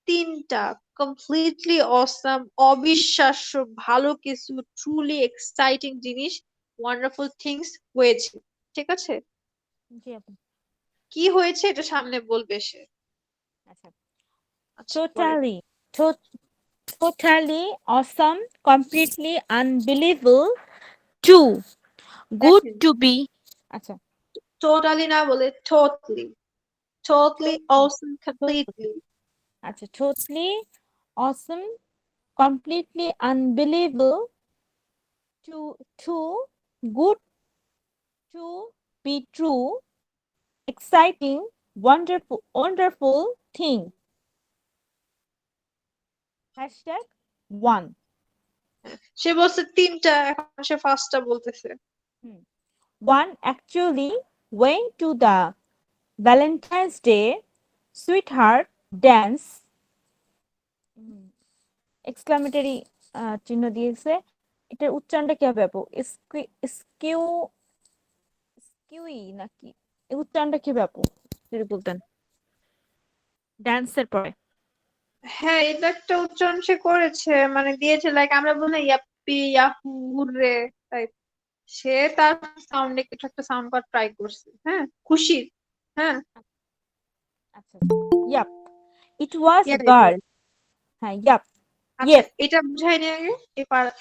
তিনটা কমপ্লিটলি অসাম, অবিশ্বাস্য ভালো কিছু, ট্রুলি এক্সাইটিং জিনিস, ওয়ান্ডারফুল থিংস হয়েছে। ঠিক আছে, জি আপু। কি হয়েছে এটা সামনে বলবে সে। আচ্ছা, আচ্ছা বলেন। totally awesome, completely unbelievable, too good দেখেন, to be. আচ্ছা, টোটালি না বলে টোটালি, totally awesome completely আচ্ছা, totally awesome, completely unbelievable, too good to be true, exciting, wonderful thing. Hashtag one. সে বলছে তিনটা, এখন সে ফার্স্টটা বলতেছে। One actually went to the Valentine's Day sweetheart dance. Exclamatory চিহ্ন দিয়েছে। এটার উচ্চারণটা কি হবে আপু? স্কিউ স্কিউই নাকি? এই উচ্চারণটা কি হবে আপু? যদি বলতেন। ড্যান্সের পরে। হ্যাঁ, এটা একটা উচ্চারণ সে করেছে, মানে দিয়েছে লাইক আমরা বলি না ইয়াপ্পি ইয়াহু হুররে টাইপ। সে তার সাউন্ডে কিছু একটা সাউন্ড করার ট্রাই করছে, হ্যাঁ খুশির। হ্যাঁ আচ্ছা, yup. It was yeah girl. হ্যাঁ, ইয়াপ। আচ্ছা, ইয়েস। এটা বুঝাইনি আগে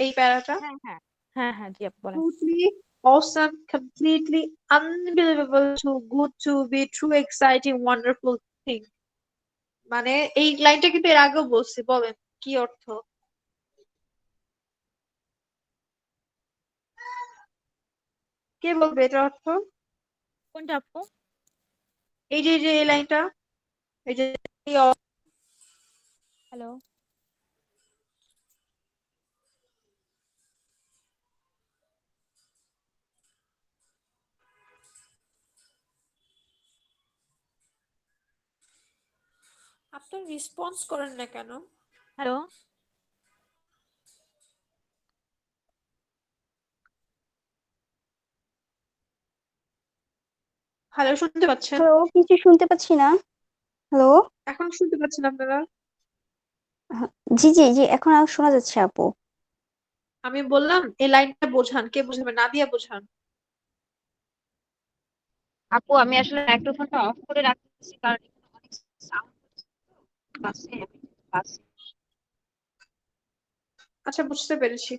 এই প্যারাটা। হ্যাঁ, হ্যাঁ। হ্যাঁ, হ্যাঁ, জি আপু বলেন। Totally awesome, completely unbelievable, too good to be true, exciting, wonderful thing. মানে এই লাইনটা কিন্তু এর আগেও বলছি, বলেন কি অর্থ? কে বলবে এটার অর্থ? কোনটা আপু? এই যে এই লাইনটা, এই যে হ্যালো। আপনার রেসপন্স করেন না কেন? হ্যালো। হ্যালো, শুনতে পাচ্ছেন? হ্যালো, কিছু শুনতে পাচ্ছি না। হ্যালো। এখন শুনতে পাচ্ছেন আপনারা? জি জি জি, এখন আর শোনা যাচ্ছে আপু। আমি বললাম এই লাইনটা বোঝান, কে বোঝাবে? নাদিয়া বোঝান। আপু আমি আসলে মাইক্রোফোনটা অফ করে রাখতেছি কারণ এখানে অনেক সাউন্ড আছে। বাসে আচ্ছা, বুঝতে পেরেছি।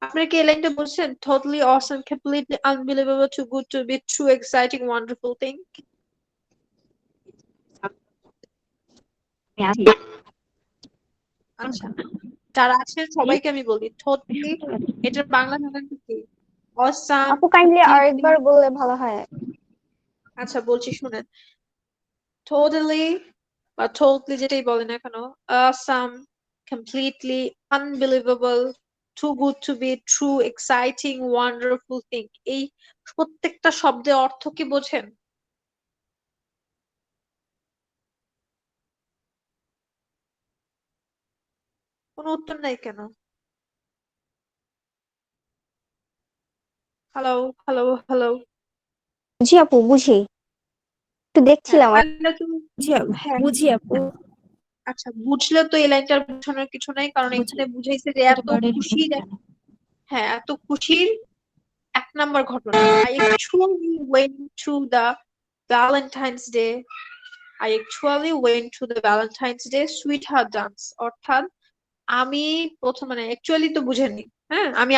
আপনারা কি এই লাইনটা বলছেন? Totally awesome, completely unbelievable, too good to be true, exciting, wonderful thing. আমি আছি। আচ্ছা, যারা আছেন সবাইকে আমি বলি totally এটার বাংলা ভাষাটা কি? Awesome, আপু কাইন্ডলি completely। আরেকবার বললে ভালো হয়। আচ্ছা বলছি শুনেন, totally বা totally যেটাই বলেন না কেন, awesome, completely, unbelievable, too good to be true, exciting, wonderful thing, এই প্রত্যেকটা শব্দের অর্থ কি বোঝেন? কোনো উত্তর নাই কেন? Hello, hello, hello. জি আপু, বুঝি। একটু হ্যাঁ দেখছিলাম আর তাহলে তুমি, হ্যাঁ বুঝি আপু। আচ্ছা বুঝলে তো এই লাইনটার বোঝানোর কিছু নাই, কারণ বুঝি এখানে বুঝাইছে যে এটা এত বার্ডের খুশির হ্যাঁ এত খুশির এক নাম্বার ঘটনা। I actually went to the Valentine's Day. I actually went to the Valentine's Day sweetheart dance. অর্থাৎ আমি প্রথম, মানে অ্যাকচুয়ালি তো বুঝেনি, হ্যাঁ আমি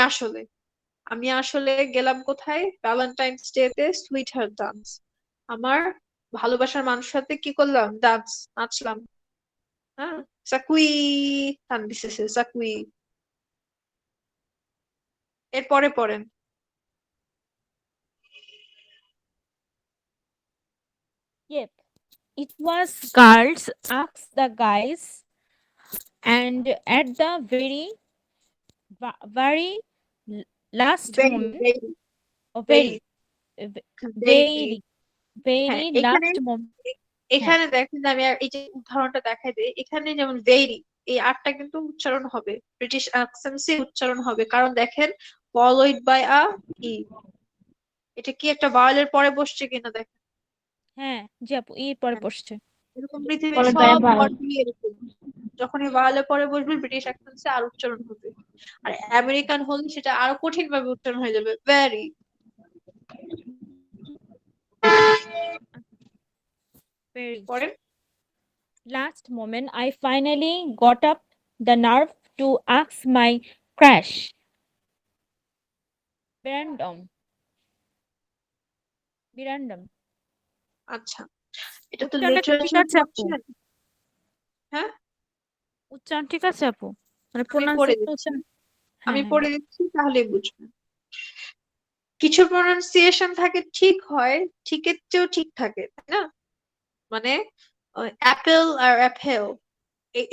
আসলে গেলাম কোথায়? ভ্যালেন্টাইন্স ডে তে সুইটহার্ট ডান্স। আমার ভালোবাসার মানুষের সাথে কি করলাম? ডান্স, নাচলাম। হ্যাঁ, চাকুই টান দিতেছে, চাকুই। এরপরে পড়েন। Yep. It was girls asked the guys, and at the very last very moment, very or very v- very. very হ্যাঁ very এখানে last moment. হ্যাঁ, এখানে দেখেন যে আমি এই যে উদাহরণটা দেখাই দিই, এখানে যেমন ভেরি, এই আরটা কিন্তু উচ্চারণ হবে, ব্রিটিশ অ্যাকসেন্সে উচ্চারণ হবে, কারণ দেখেন ফলোইড বাই আ ই, এটা কি একটা ভাওয়ালের পরে বসছে কিনা দেখেন। হ্যাঁ, জি আপু, এর পরে হ্যাঁ, বসছে। এরকম পৃথিবীর followed by a সব vowel. ওয়ার্ডগুলি এরকম, যখনই ভাওয়ালের পরে বসবে ব্রিটিশ অ্যাকসেন্সে আর উচ্চারণ হবে। আর আমেরিকান হলে সেটা আরো কঠিন ভাবে উচ্চারণ হয়ে যাবে, ভেরি। Very. পরে Last moment, I finally got up the nerve to ask my crush. Random. Random. আচ্ছা, এটা তো উচ্চারণটা কি ঠিক লিটারেচার আছে আপু? পড়ছেন। হ্যাঁ, উচ্চারণ ঠিক আছে আপু? মানে আমি পড়ে প্রোনাউন্সিয়েশন দিচ্ছি, উচ্চারণ? আমি হ্যাঁ হ্যাঁ পড়ে দিচ্ছি তাহলেই বুঝবেন। কিছু প্রনাউন্সিয়েশন থাকে ঠিক হয়, ঠিকের চেয়েও ঠিক থাকে, তাই না? মানে অ্যাপেল আর অ্যাপেল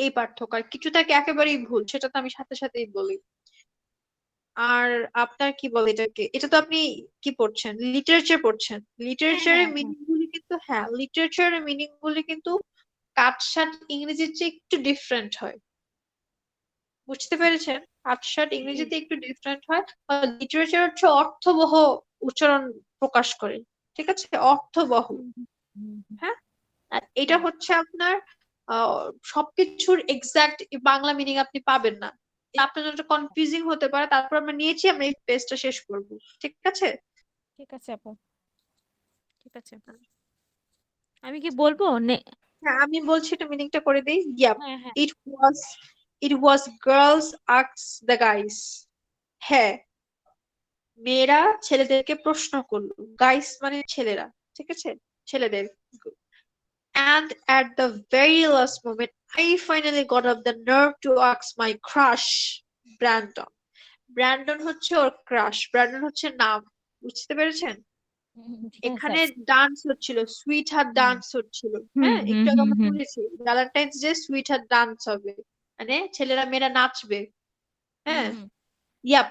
এই পার্থক্য, আর কিছু থাকে একেবারেই ভুল, সেটা তো আমি সাথে সাথেই বলি। আর আপনার কি বলে এটাকে, এটা তো আপনি কি পড়ছেন, লিটারেচার পড়ছেন। হ্যাঁ লিটারেচারের হ্যাঁ হ্যাঁ মিনিং গুলি কিন্তু, হ্যাঁ, লিটারেচারের মিনিং গুলি কিন্তু কাটসাট ইংরেজির চেয়ে একটু ডিফারেন্ট হয়, বুঝতে আচ্ছা পেরেছেন? কাটসাট জি ইংরেজিতে একটু ডিফারেন্ট হয়। লিটারেচার হচ্ছে অর্থবহ উচ্চারণ প্রকাশ করে, ঠিক আছে, অর্থবহ। হুম হুম হুম হুম, হ্যাঁ, আর এটা হ্যাঁ হচ্ছে আপনার সবকিছুর এক্সাক্ট বাংলা মিনিং আপনি পাবেন না। এটা আপনার জন্য কনফিউজিং হতে পারে, তারপর আমরা নিয়েছি, আমরা এই পেজটা শেষ করব, ঠিক আছে? ঠিক আছে আপু, ঠিক আছে। আমি কি বলবো নে? হ্যাঁ, আমি বলছি, এটা মিনিংটা করে দিই। ইয়া, হ্যাঁ হ্যাঁ ইট ওয়াজ ইট was girls ask the guys. হ্যাঁ, মেয়েরা ছেলেদেরকে প্রশ্ন করলো, গাইস মানে ছেলেরা, ঠিক আছে, ছেলেদের। And at the very last moment, I finally got up the nerve to ask my crush, Brandon. Brandon হচ্ছে ওর ক্রাশ, ব্র্যান্ডন হচ্ছে নাম, বুঝতে পেরেছেন? yes এখানে আপু। ডান্স হচ্ছিল, সুইট হার্ট হুম ডান্স হচ্ছিল। হুম হ্যাঁ, হুম একটু আগে হুম আমরা হুম বলেছি Valentine's day sweetheart dance হবে, মানে ছেলেরা মেয়েরা নাচবে। হুম হ্যাঁ, হুম, yup,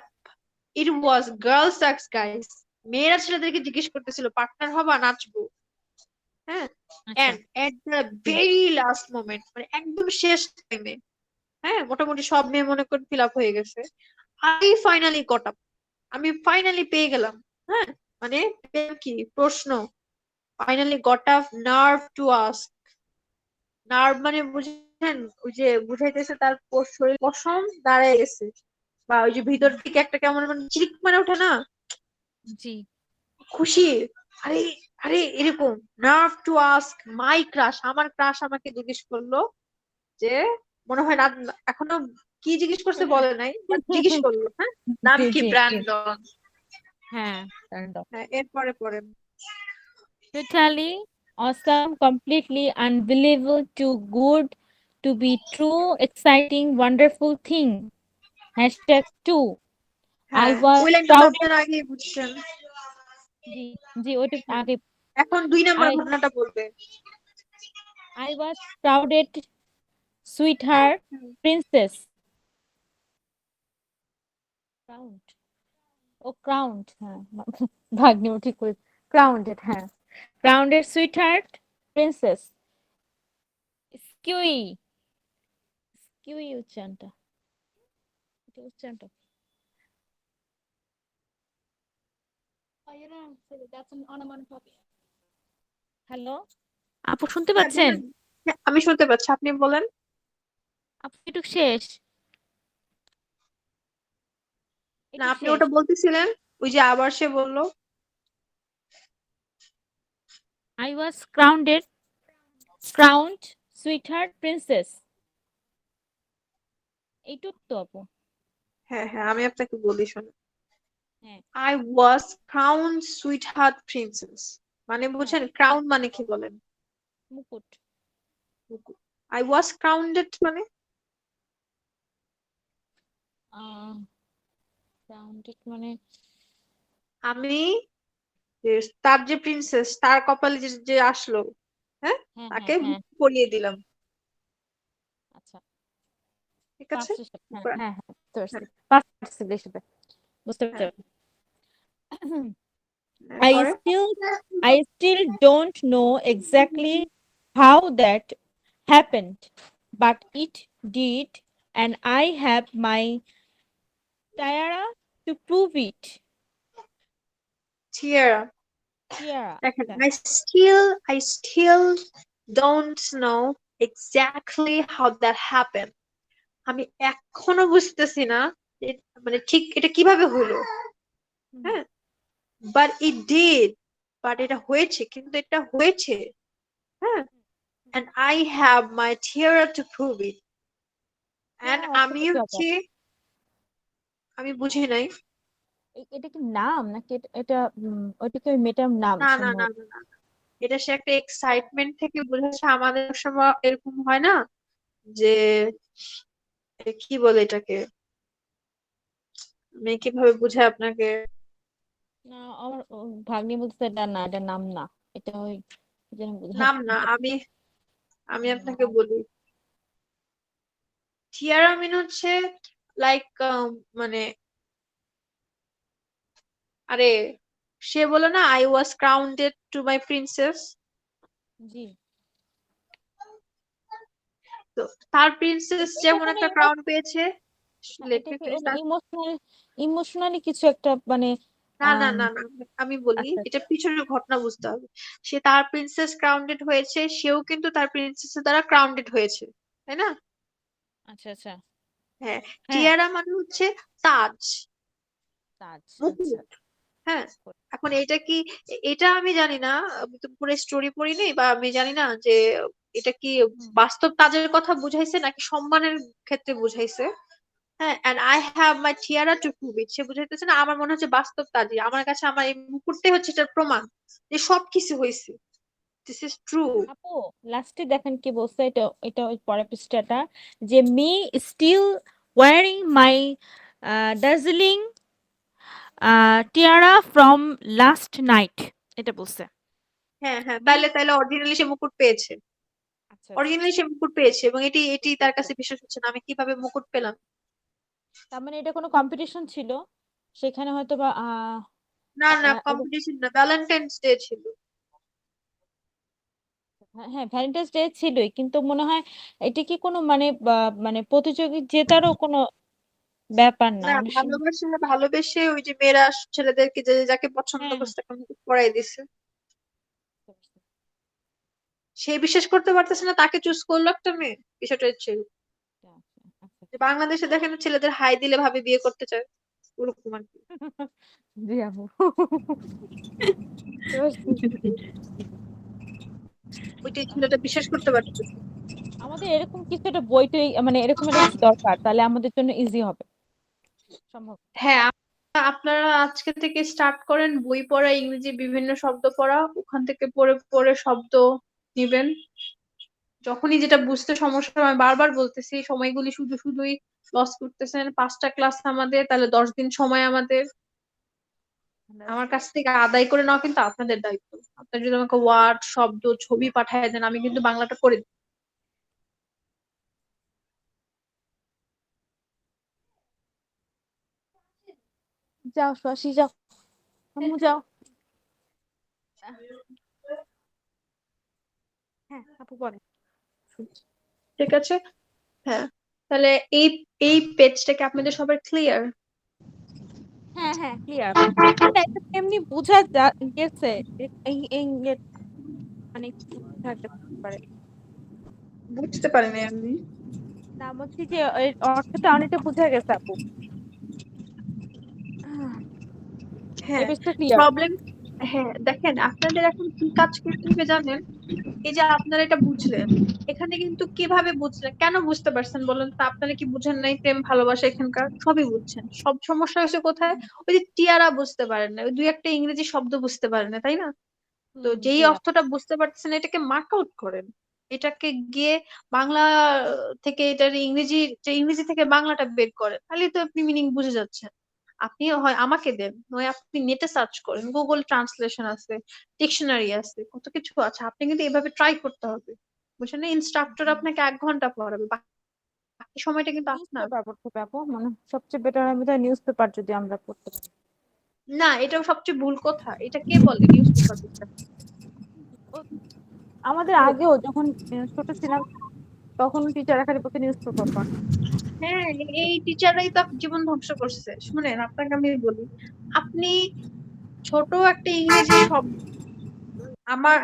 it was girls ask guys. মেয়েরা ছেলেদেরকে জিজ্ঞেস করতেছিল পার্টনার হবা, নাচবো। হ্যাঁ, আচ্ছা and at the the very last moment, মানে একদম শেষ টাইমে, হ্যাঁ, মোটামুটি সব মেয়ে মনে করেন ফিল আপ হয়ে গেছে, আই ফাইনালি গট আপ, আমি ফাইনালি পেয়ে গেলাম। হ্যাঁ, মানে পেলাম কি প্রশ্ন, finally got up nerve to ask. Nerve মানে বুঝেন, ওই যে বুঝাইতেছে তার শরীর পশম দাঁড়ায় গেছে, বা ওই যে ভিতর থেকে একটা কেমন মানে চিরিক মানে ওঠে না, জি খুশি, আরে আরে এরকম। Nerve to ask my crush, আমার ক্রাশ আমাকে জিজ্ঞেস করলো যে, মনে হয় না এখনো কি জিজ্ঞেস করছে বলে নাই, বাট জিজ্ঞেস করলো। হ্যাঁ, নাম জি কি, জি জি ব্র্যান্ডন। হ্যাঁ কারেন্ট অফ। হ্যাঁ, এরপরে পরে। Totally awesome, completely unbelievable, too good to be true, exciting, wonderful thing. Hashtag 2. I হ্যাঁ, was ওই লাইনটা তো crowded. আপনারা আগেই বুঝছেন। জি জি ওটা হ্যাঁ, আগে। এখন 2 নাম্বার I ঘটনাটা বলবে। I was crowded, sweetheart, princess. Crowned. O crowned হ্যাঁ ভাগ্নে ও ঠিক করে crowned হ্যাঁ grounded sweetheart princess skewy skewy উচ্চারণটা এটা উচ্চারণটা হ্যালো আপু শুনতে হ্যাঁ পাচ্ছেন? বলেন। হ্যাঁ, আমি শুনতে পাচ্ছি, আপনি বলেন। আপু একটু শেষ না, একটু আপনি শেষ ওটা বলতেছিলেন, ওই যে আবার সে বললো। I was crowned sweetheart princess এইটুক তো আপু হ্যাঁ হ্যাঁ, আমি আপনাকে বলি শোনেন। হ্যাঁ I was crown sweet heart princess, মানে হ্যাঁ বুঝছেন ক্রাউন মানে কি বলেন? মুকুট আই ওয়াজ ক্রাউন্ডেড মানে, ক্রাউন্ডেড মানে আমি তার যে প্রিন্সেস, তার কপালে যে যে আসলো, হ্যাঁ, হ্যাঁ তাকে হ্যাঁ হ্যাঁ মুকুট পরিয়ে দিলাম, আচ্ছা ঠিক আছে। পাঁচটা হ্যাঁ হ্যাঁ হ্যাঁ বুঝতে পারছি হ্যাঁ পাঁচটা হিসেবে বুঝতে হ্যাঁ, পারছি I এরপরে। still I still don't know exactly how that happened, but it did, and I have my tiara to prove it. টিয়ারা, Tiara. দেখেন, Yeah. I still don't know exactly how that happened. আমি এখনো বুঝতেছি না যে মানে ঠিক এটা কিভাবে হলো। হুম, হ্যাঁ, বাট ইট ডিড, বাট এটা হয়েছে, কিন্তু এটা হয়েছে। হ্যাঁ, হুম। and I have my tiara to prove it. and Tiara আমি অর্থটা কি আপু? হচ্ছে, আমি বুঝি নাই। এটা কি নাম নাকি এটা এটা ওইটা কি ওই মেয়েটার নাম না না না সম্ভবত না না, এটা সে একটা এক্সাইটমেন্ট থেকে বোঝাচ্ছে। আমাদের সময় এরকম হয় না যে কি বলে এটাকে, আমি কিভাবে বুঝাই আপনাকে। না, আমার ভাগ্নি বলছে এটা না, এটা নাম না, এটা ওই কি যেন নাম বোঝাচ্ছে। না, আমি আমি আপনাকে বলি। টিয়ারা মিন হচ্ছে লাইক, মানে, আরে সে বলে না, I was crowned to my princess. জি। তো তার প্রিন্সেস এটা যেমন কোনো একটা ক্রাউন পেয়েছে। লেট এটা মি কি ফিনিশ। ইমোশনালি কিছু একটা মানে না না আম, না না, আমি বলি আচ্ছা এটা পিছনের ঘটনা বুঝতে হবে। সে তার প্রিন্সেস ক্রাউন্ডেড হয়েছে, সেও কিন্তু তার প্রিন্সেসের দ্বারা ক্রাউন্ডেড হয়েছে, তাই না? আচ্ছা আচ্ছা। হ্যাঁ। হ্যাঁ, টিয়ারা মানে হচ্ছে তাজ, তাজ, আচ্ছা। মুকুট। হ্যাঁ। এখন এটা কি, এটা আমি জানি না, আমি তো পুরো স্টোরি পড়িনি, বা আমি জানি না যে এটা কি বাস্তব তাজের কথা বুঝাইছে নাকি সম্মানের ক্ষেত্রে বুঝাইছে। হ্যাঁ, and I have my tiara to prove it, সে বুঝাইতেছে না আমার মনে হচ্ছে বাস্তব তাজই আমার কাছে, আমার এই মুকুটটাই হচ্ছে এটার প্রমাণ যে সবকিছু হয়েছে, দিস ইজ ট্রু। আপু, লাস্টে দেখেন কি বলছে, এটা এটা ওই পরের পৃষ্ঠাটা, যে me still wearing my Darjeeling tiara from last night, এটা বলছে। হ্যাঁ হ্যাঁ, মি, তাইলে তাইলে অরিজিনালি সে মুকুট পেয়েছে। আচ্ছা আচ্ছা, অরিজিনালি সে মুকুট পেয়েছে, এবং এটি এটি বুঝতে তার পেরেছি। কাছে বিশ্বাস হচ্ছে না আমি কিভাবে মুকুট পেলাম। তার মানে এটা কোনো কম্পিটিশন ছিল, সেখানে হয়তো বা না না, এবং কম্পিটিশন না, ভ্যালেন্টাইন্স ডে ছিল। হ্যাঁ, ভ্যালেন্টাইন্স ডে ছিলই, কিন্তু মনে হয় এটা কি কোনো মানে মানে প্রতিযোগী জেতারও কোনো ব্যাপার না, না, অনেক সময়। ভালোবাসে ভালোবেসে ওই যে মেয়েরা ছেলেদেরকে যে যাকে পছন্দ হ্যাঁ হ্যাঁ, করছে তাকে মুকুট পরাই দিছে। বুঝতে পারছি। সে বিশ্বাস করতে পারতেছে না তাকে চুজ করলো একটা মেয়ে, বিষয়টা হচ্ছে এরকম। আচ্ছা আচ্ছা। যে বাংলাদেশে দেখেন ছেলেদের হাই দিলে ভাবে বিয়ে করতে চায়, ওরকম আর কি। জি আপু, বুঝতে পারছি। ওইটাই ছেলেটা বিশ্বাস করতে পারতেছে। আমাদের এরকম কিছু একটা বইটই মানে এরকম একটা কিছু দরকার, তাহলে আমাদের জন্য ইজি হবে, সম্ভব। হ্যাঁ, আপনারা আজকে থেকে স্টার্ট করেন বই পড়া, ইংরেজি বিভিন্ন শব্দ পড়া, ওখান থেকে পড়ে পড়ে শব্দ নিবেন। যখনই যেটা বুঝতে সমস্যা হয়, আমি বারবার বলতেছি, সময়গুলি শুধু শুধুই লস করতেছেন। 5টা ক্লাস আমাদের, তাহলে 10 দিন সময় আমাদের। আমার কাছ থেকে আদায় করে নেওয়া কিন্তু আপনাদের দায়িত্ব। আপনার যদি আমাকে ওয়ার্ড, শব্দ, ছবি পাঠায় দেন, আমি কিন্তু বাংলাটা করে দিই। যাও শশী যাও, আম্মু যাও। হ্যাঁ আপু বলেন, শুনছি। ঠিক আছে। হ্যাঁ, তাহলে এই এই পেজটাকে আপনাদের সবার ক্লিয়ার। হ্যাঁ হ্যাঁ, ক্লিয়ার। এটা এটা এমনি বোঝা গেছে, এই এই মানে কি থাকতে পারে। বুঝতে পারেন আমি। না বলছি যে এর অর্থটা অনেকটা বোঝা গেছে আপু। এই হ্যাঁ, বেশটা ক্লিয়ার। প্রবলেম। হ্যাঁ, দেখেন আপনাদের এখন কি কাজ করতে হবে জানেন? এই যে আপনারা এটা বুঝলেন, এখানে কিন্তু কিভাবে বুঝলেন, কেন বুঝতে পারছেন বলেন তো? আপনারা কি বুঝেন নাই প্রেম ভালোবাসা এখানকার সবই বুঝছেন, সব সমস্যা হয়েছে কোথায়? ওই যে টিয়ারা বুঝতে পারেন না, ওই দুই একটা ইংরেজি শব্দ বুঝতে পারেন না, তাই না? তো যেই জি আপু। অর্থটা বুঝতে পারতেছেন এটাকে মার্ক আউট করেন। এটাকে গিয়ে বাংলা থেকে এটার ইংরেজি, যে ইংরেজি থেকে বাংলাটা বের করেন, তাহলে তো আপনি মিনিং বুঝে যাচ্ছেন। আপনি হয় আমাকে দেন, নয় আপনি নেটে সার্চ করেন, গুগল ট্রান্সলেশন আছে, ডিকশনারি আছে, কত কিছু আছে। আপনি কিন্তু এভাবে ট্রাই করতে হবে, বুঝছেন না? ইনস্ট্রাক্টর আপনাকে 1 ঘন্টা পড়াবে, বাকি সময়টা কিন্তু নিউজ আপনার। পেপার পড়তে হবে আপু, মানে সবচেয়ে বেটার হবে তাই নিউজ পেপার যদি আমরা পড়তে পারি। না, এটাও সবচেয়ে ভুল কথা। এটা কে বলে নিউজ পেপার পড়তে? ও- আমাদের আগেও যখন ছোট ছিলাম তখন টিচার খালি বলতে নিউজ পেপার পড়। হ্যাঁ, এই টিচাররাই তো জীবন ধ্বংস করছে। শুনেন, আপনাকে আমি বলি, আপনি ছোট একটা ইংরেজি শব্দ,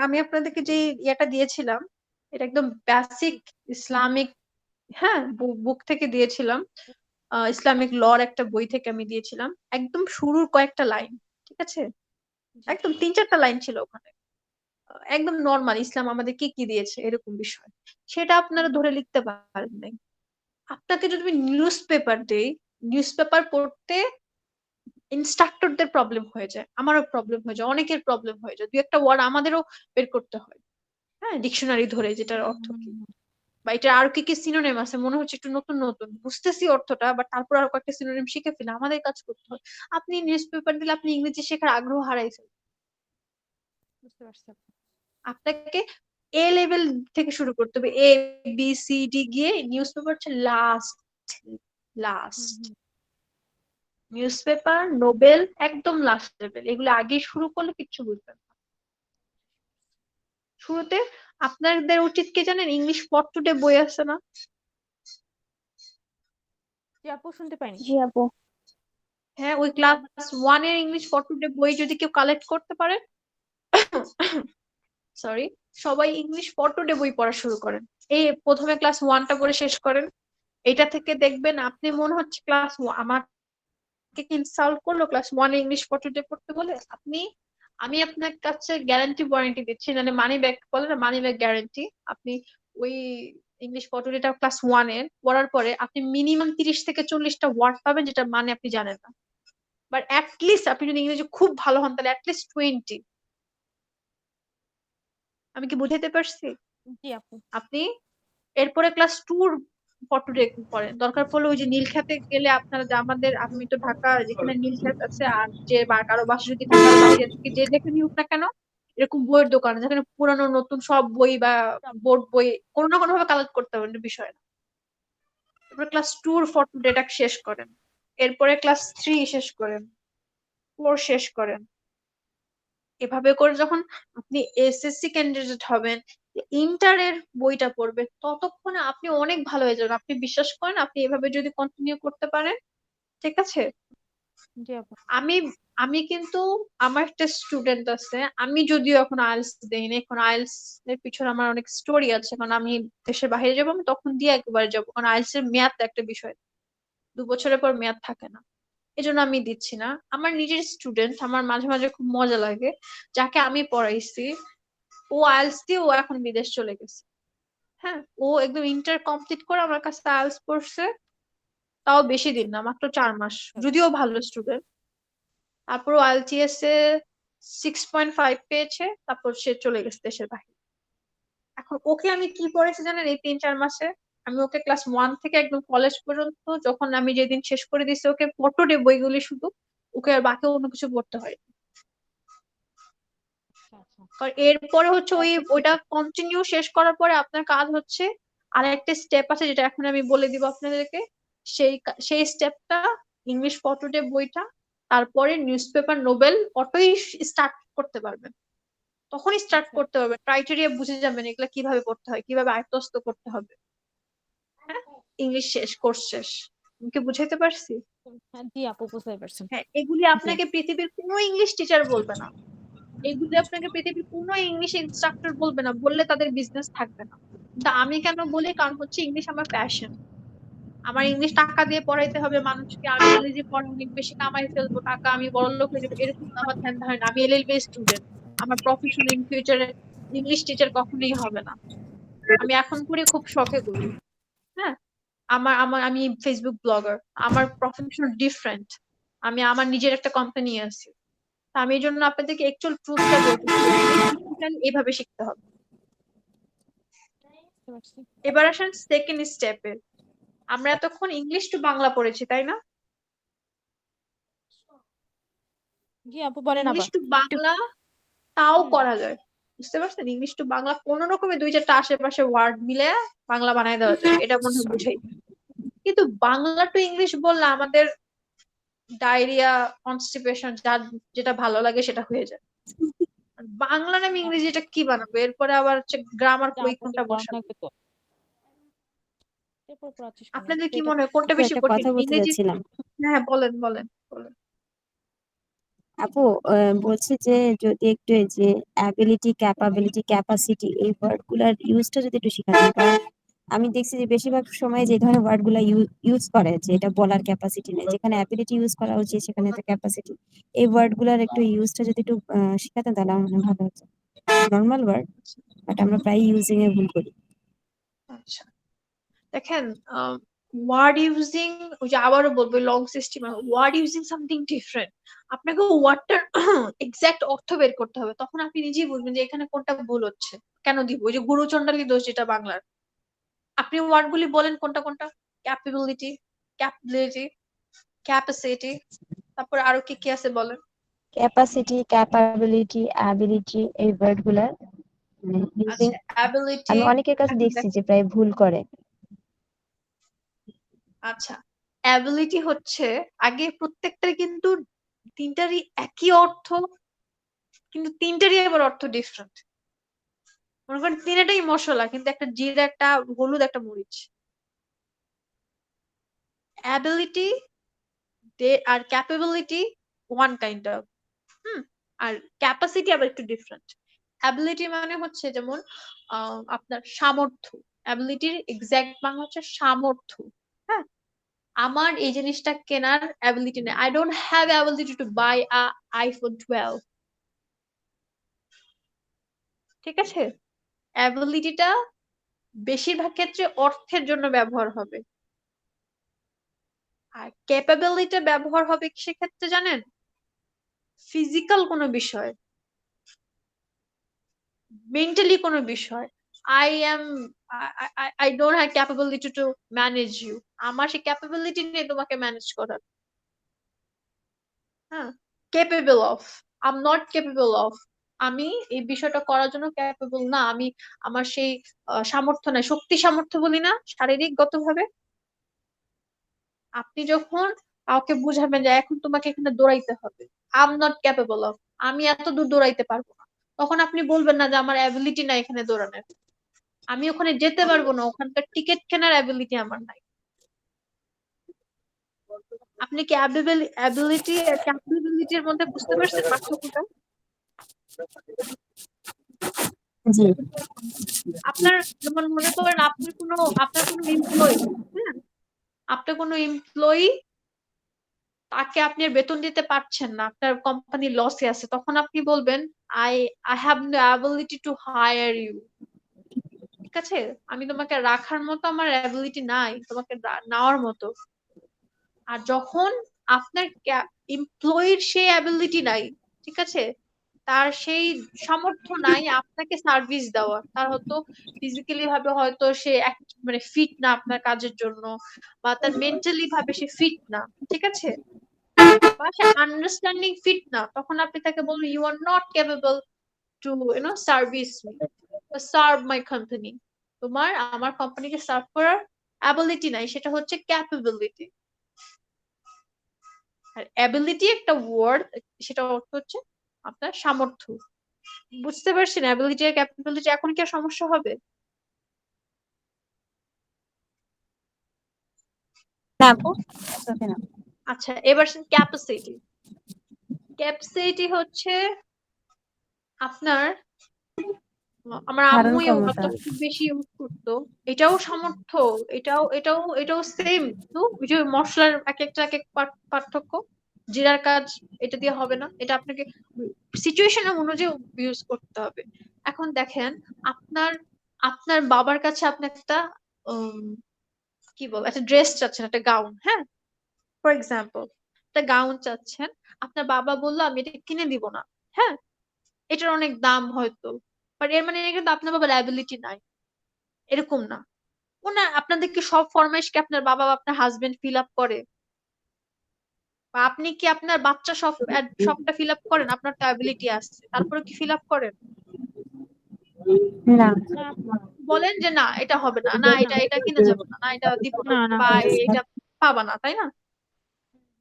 আমি আপনাদেরকে যে ইয়েটা দিয়েছিলাম, এটা একদম বেসিক ইসলামিক, হ্যাঁ, বুক থেকে দিয়েছিলাম। ইসলামিক লর একটা বই থেকে আমি দিয়েছিলাম, একদম শুরুর কয়েকটা লাইন। ঠিক আছে, জি। একদম 3-4টা লাইন ছিল ওখানে। একদম নর্মাল ইসলাম আমাদের কি কি দিয়েছে এরকম বিষয়, সেটা আপনারা ধরে লিখতে পারেন নাই। আপনাকে যদি নিউজ পেপার দেই, নিউজ পেপার পড়তে ইনস্ট্রাক্টরদের প্রবলেম হয়ে যায়, আমারও প্রবলেম হয়ে যায়, অনেকের প্রবলেম হয়ে যায়, দুই একটা ওয়ার্ড আমাদেরও বের করতে হয়, হ্যাঁ, ডিকশনারি ধরে যেটার অর্থ কি, বা এটা আর কি কি সিনোনিম আছে মনে হচ্ছে একটু নতুন নতুন বুঝতেছি অর্থটা, বাট তারপর আর কয়েকটা সিনোনিম শিখে ফেলে আমাদের কাজ করতে হয়। আপনি নিউজ পেপার দিলে আপনি ইংরেজি শেখার আগ্রহ হারাইছেন। বুঝতে পারছি আপু। আপনাকে এ লেভেল থেকে শুরু করতে হবে, এ বি সি ডি গিয়ে নিউজ পেপার হচ্ছে লাস্ট, লাস্ট হুম। নিউজ পেপার নোবেল একদম লাস্ট লেভেল, এগুলো আগে শুরু করলে কিচ্ছু বুঝবেন না। শুরুতে আপনাদের উচিত কি জানেন, ইংলিশ ফর টুডে বই আছে না? জি আপু, শুনতে পাইনি। জি আপু। হ্যাঁ, ওই ক্লাস ওয়ান এর ইংলিশ ফর টুডে বই যদি কেউ কালেক্ট করতে পারে, সরি, সবাই ইংলিশ ফর টুডে বই পড়া শুরু করেন। এই প্রথমে ক্লাস ওয়ানটা পড়ে শেষ করেন, এটা থেকে দেখবেন আপনি মনে হচ্ছে ক্লাস আমাকে কি ইনসাল্ট করলো class one English for today পড়তে বলে। আমি আপনার কাছে গ্যারান্টি ওয়ারেন্টি দিচ্ছি, মানে মানি ব্যাক বলে না, মানি ব্যাক গ্যারান্টি। আপনি ওই ইংলিশ ফর টুডেটা ক্লাস ওয়ান এর পড়ার পরে আপনি মিনিমাম 30 থেকে 40টা ওয়ার্ড পাবেন যেটা মানে আপনি জানেন না, বাট অ্যাটলিস্ট আপনি যদি ইংরেজি খুব ভালো হন তাহলে অ্যাটলিস্ট 20। আমি কি বুঝাইতে পারছি? জি আপু। আপনি এরপরে ক্লাস টুর ফটোডে পড়েন, দরকার পড়লে ওই যে নীলক্ষেতে গেলে আপনারা যে আমাদের, আমি তো ঢাকা, যেখানে নীলক্ষেত আছে আর যে কারো বাসা যদি ঢাকার বাইরে থেকে যে যেখানে হোক না কেন, এরকম বইয়ের দোকান যেখানে পুরানো নতুন সব বই বা বোর্ড বই কোনো না কোনো ভাবে কালেক্ট করতে পারবেন, এটা বিষয় না। এরপরে ক্লাস টুর ফটোডেটা শেষ করেন, এরপরে ক্লাস থ্রি শেষ করেন, ফোর শেষ করেন। এভাবে করে যখন আপনি এসএসসি ক্যান্ডিডেট হবেন, ইন্টারের বইটা পড়বেন, ততক্ষণে আপনি অনেক ভালো হয়ে যাবেন। আপনি বিশ্বাস করেন, আপনি এভাবে যদি কন্টিনিউ করতে পারেন, ঠিক আছে। জি আপু। আমি আমি কিন্তু, আমার একটা স্টুডেন্ট আছে, আমি যদিও এখন আইএলটিএস দেইনি, এখন আইএলটিএস এর পিছনে আমার অনেক স্টোরি আছে, কারণ আমি দেশের বাইরে যাবো, আমি তখন দিয়ে একবার যাবো, কারণ আইএলটিএস এর মেয়াদ তো একটা বিষয়, 2 বছরের পর মেয়াদ থাকে না, এজন্য আমি দিচ্ছি না। আমার নিজের স্টুডেন্ট, আমার মাঝে মাঝে খুব মজা লাগে, যাকে আমি পড়াইছি, ও আইএলটিএস দিয়ে ও এখন বিদেশ চলে গেছে। হ্যাঁ, ও একদম ইন্টার কমপ্লিট করে আমার কাছে আইএলটিএস পড়ছে, তাও বেশি দিন না, মাত্র 4 মাস, যদিও ভালো স্টুডেন্ট। তারপর আইএলটিএস এ 6.5 পেয়েছে, তারপর সে চলে গেছে দেশের বাইরে। এখন ওকে আমি কি করেছি জানেন, এই 3-4 মাসে আমি ওকে ক্লাস ওয়ান থেকে একদম কলেজ পর্যন্ত, যখন আমি যেদিন শেষ করে দিছি ওকে ফটো ডে বইগুলি শুধু, ওকে আর বাকি অন্য কিছু পড়তে হয়। আচ্ছা। কারণ এরপরে হচ্ছে ওইটা কন্টিনিউ শেষ করার পরে আপনার কাজ হচ্ছে, আর একটা স্টেপ আছে যেটা এখন আমি বলে দিব আপনাদেরকে, সেই স্টেপটা ইংলিশ ফর টুডে বইটা, তারপরে নিউজ পেপার নোবেল অটোই স্টার্ট করতে পারবেন, তখনই স্টার্ট আচ্ছা। করতে পারবেন, ক্রাইটেরিয়া বুঝে যাবেন এগুলা কিভাবে পড়তে হয়, কিভাবে আয়ত্তস্থ করতে হবে। হ্যাঁ, ইংলিশ শেষ, কোর্স শেষ। আমি কি বুঝাইতে পারছি? হ্যাঁ জি আপু, বুঝতে পারছেন। হ্যাঁ, এগুলি জি। আপনাকে পৃথিবীর কোনো ইংলিশ টিচার বলবে না, এগুলি আপনাকে পৃথিবীর কোনো ইংলিশ ইনস্ট্রাক্টর বলবে না, বললে তাদের বিজনেস থাকবে না। কিন্তু আমি কেন বলি, কারণ হচ্ছে ইংলিশ আমার প্যাশন, আমার ইংলিশ টাকা দিয়ে পড়াইতে হবে মানুষকে, আমি ইংরেজি পড়ে অনেক বেশি কামাই ফেলবো টাকা, আমি বড়লোক হয়ে যাবো, এরকম তো আমার ধ্যান ধারণা। আমি এলএলবি স্টুডেন্ট, আমার প্রফেশন ইন ফিউচারে ইংলিশ টিচার কখনোই হবে না। আমি এখন করি খুব শখে করি। হ্যাঁ, আমার আমার আমি ফেসবুক ব্লগার, আমার প্রফেশন ডিফারেন্ট, আমি আমার নিজের একটা কোম্পানি আছে। তা আমি এই জন্য আপনাদেরকে অ্যাকচুয়াল ট্রুথটা বলতেছি, ইংলিশ শিখতে চাইলে এভাবে শিখতে হবে। বুঝতে পারছি। এবার আসেন সেকেন্ড স্টেপে, আমরা এতক্ষণ ইংলিশ টু বাংলা পড়েছি তাই না? জি আপু, বলেন ইংলিশ আবার। টু একটু। বাংলা তাও হুম। করা যায়, বুঝতে পারছেন? ইংলিশ টু বাংলা কোন রকমে 2-4টা আশেপাশে ওয়ার্ড মিলে বাংলা বানায় দেওয়া যায়, এটা মনে হয় বুঝাই। কিন্তু বাংলা টু ইংলিশ বললে আমাদের ডায়রিয়া, কনস্টিপেশন, যার যেটা ভালো লাগে সেটা হয়ে যায়। আর বাংলা নামে ইংরেজি এটা কি বানাবো, এরপরে আবার হচ্ছে গ্রামার যা কই আপু, তো কোনটা করা বসাবো। লাগবে তো। এরপর পড়াচ্ছিস কেন? আপনাদের তো কি এটা মনে হয় কোনটা আপু বেশি একটা কঠিন, কথা বলতে ইংরেজি? চাচ্ছিলাম। হ্যাঁ, বলেন বলেন বলেন। আপু বলছি যে যদি একটু এই যে অ্যাবিলিটি, ক্যাপাবিলিটি, ক্যাপাসিটি এই ওয়ার্ড গুলার ইউজটা যদি একটু শেখাতেন, কারণ আমি দেখছি যে বেশিরভাগ সময় যে ধরনের ওয়ার্ড গুলা ইউজ করে যে এটা বলার ক্যাপাসিটি নেই, যেখানে অ্যাবিলিটি ইউজ করা উচিত সেখানে তো ক্যাপাসিটি। এই ওয়ার্ড গুলার একটু ইউজটা যদি একটু শেখাতেন তাহলে আমার মনে হয় ভালো হতো। নর্মাল ওয়ার্ড, বাট আমরা প্রায় ইউজিং এ ভুল করি। আচ্ছা, দেখেন, ওয়ার্ড ইউজিং, ওই যে আবারও বলবো long system, word using something different. আপনাকে ওয়ার্ডটার এক্সাক্ট অর্থ বের করতে হবে, তখন আপনি নিজেই বুঝবেন যে এখানে কোনটা ভুল হচ্ছে। কেন দিব ওই যে গুরুচণ্ডালী দোষ যেটা বাংলার। আপনি ওয়ার্ড গুলি বলেন কোনটা কোনটা। ক্যাপাবিলিটি, ক্যাপাবিলিটি, ক্যাপাসিটি, তারপর আরো কি কি আছে বলেন। ক্যাপাসিটি, ক্যাপাবিলিটি, অ্যাবিলিটি, এই ওয়ার্ড গুলা ইউজিং আচ্ছা অ্যাবিলিটি, আমি অনেকের কাছে দেখছি যে প্রায় ভুল করে। আচ্ছা অ্যাবিলিটি হচ্ছে, আগে প্রত্যেকটার কিন্তু তিনটারই একই অর্থ, কিন্তু তিনটারই আবার অর্থ ডিফারেন্ট। মনে করেন তিনটাই মশলা, কিন্তু একটা জিরা, একটা হলুদ, একটা মরিচ। অ্যাবিলিটি আর ক্যাপাবিলিটি ওয়ান কাইন্ড অফ, আর ক্যাপাসিটি আবার একটু ডিফারেন্ট। অ্যাবিলিটি মানে হচ্ছে যেমন আপনার সামর্থ্য, অ্যাবিলিটির এক্সাক্ট বাংলা হচ্ছে সামর্থ্য। হ্যাঁ, আমার এই জিনিসটা কেনার অ্যাবিলিটি নেই, I don't have ability to buy a iPhone 12। ঠিক আছে, অ্যাবিলিটিটা বেশিরভাগ ক্ষেত্রে অর্থের জন্য ব্যবহার হবে, আর ক্যাপাবিলিটি ব্যবহার হবে সেক্ষেত্রে জানেন, ফিজিক্যাল কোনো বিষয়, মেন্টালি কোনো বিষয়। I am, I don't have capability to manage you, আমার সেই ক্যাপাবিলিটি নেই তোমাকে ম্যানেজ করার। হ্যাঁ, capable of, I am not capable of, আমি এই বিষয়টা করার জন্য ক্যাপেবল না, আমি আমার সেই সামর্থ্য নাই, শক্তি সামর্থ্য বলি না শারীরিকগত ভাবে। আপনি যখন কাউকে বুঝাবেন যে এখন তোমাকে এখানে দৌড়াইতে হবে, I am not capable of, আমি এত দূর দৌড়াইতে পারবো না, তখন আপনি বলবেন না যে আমার অ্যাবিলিটি নাই এখানে দৌড়ানোর, আমি ওখানে যেতে পারবো না, ওখানকার টিকিট কেনার অ্যাবিলিটি আমার নাই। আপনি কি অ্যাবিলিটি আর ক্যাপাবিলিটির মধ্যে বুঝতে পারছেন পার্থক্যটা? জি। আপনার যেমন মনে করেন আপনার কোনো এমপ্লয়ি, হ্যাঁ, আপনার কোনো এমপ্লয়ি, তাকে আপনি আর বেতন দিতে পারছেন না, আপনার কোম্পানি লসে আছে, তখন আপনি বলবেন I I have no ability to hire you. ঠিক আছে, আমি তোমাকে রাখার মতো আমার অ্যাবিলিটি নাই, তোমাকে নেওয়ার মতো। আর যখন আপনার এমপ্লয়ির সেই অ্যাবিলিটি নাই, ঠিক আছে, তার সেই সামর্থ্য নাই আপনাকে সার্ভিস দেওয়ার, তার হয়তো ফিজিক্যালি ভাবে হয়তো সে মানে ফিট না আপনার কাজের জন্য, বা তার মেন্টালি ভাবে সে ফিট না, ঠিক আছে, বা সে আন্ডারস্ট্যান্ডিং ফিট না, তখন আপনি তাকে বলবেন you are not capable to service me, serve my company. তোমার আমার কোম্পানিকে সার্ভ করার অ্যাবিলিটি নাই, সেটা হচ্ছে ক্যাপাবিলিটি। আর অ্যাবিলিটি একটা ওয়ার্ড, সেটা অর্থ হচ্ছে আপনার সামর্থ্য। বুঝতে পারছেন অ্যাবিলিটি আর ক্যাপাবিলিটি? এখন কি আর সমস্যা হবে? না আপু, ওকে না। আচ্ছা এবার ক্যাপাসিটি। ক্যাপাসিটি হচ্ছে আপনার, আমার ধারণ আম্মু এই ক্ষমতা। ওয়ার্ডটা খুব বেশি ইউজ করতো। এটাও সামর্থ্য, এটাও সেম, তো ওই যে মশলার এক এক পার্থক্য। জিরার কাজ এটা দিয়ে হবে না, এটা আপনাকে সিচুয়েশন অনুযায়ী ইউজ করতে হবে। এখন দেখেন, আপনার আপনার বাবার কাছে আপনি একটা উম, কি বল, একটা ড্রেস চাচ্ছেন, একটা গাউন, হ্যাঁ, ফর এক্সাম্পল একটা গাউন চাচ্ছেন, আপনার বাবা বললো আমি এটা কিনে দিব না, হ্যাঁ, এটার অনেক দাম হয়তো, বাট এর মানে এটা কিন্তু আপনার বাবার অ্যাবিলিটি নাই, এরকম না। আপনাদের কি সব ফরমাইশ কি আপনার বাবা বা আপনার হাজবেন্ড ফিল আপ করে? বা আপনি কি আপনার বাচ্চা সবটা ফিল আপ করেন? আপনার তো অ্যাবিলিটি আছে, তারপরে কি ফিল আপ করেন? না। না বলেন যে না এটা হবে না, না এটা এটা কিনে যাবো না, না এটা দিব না, না না বা এটা পাবা না, তাই না?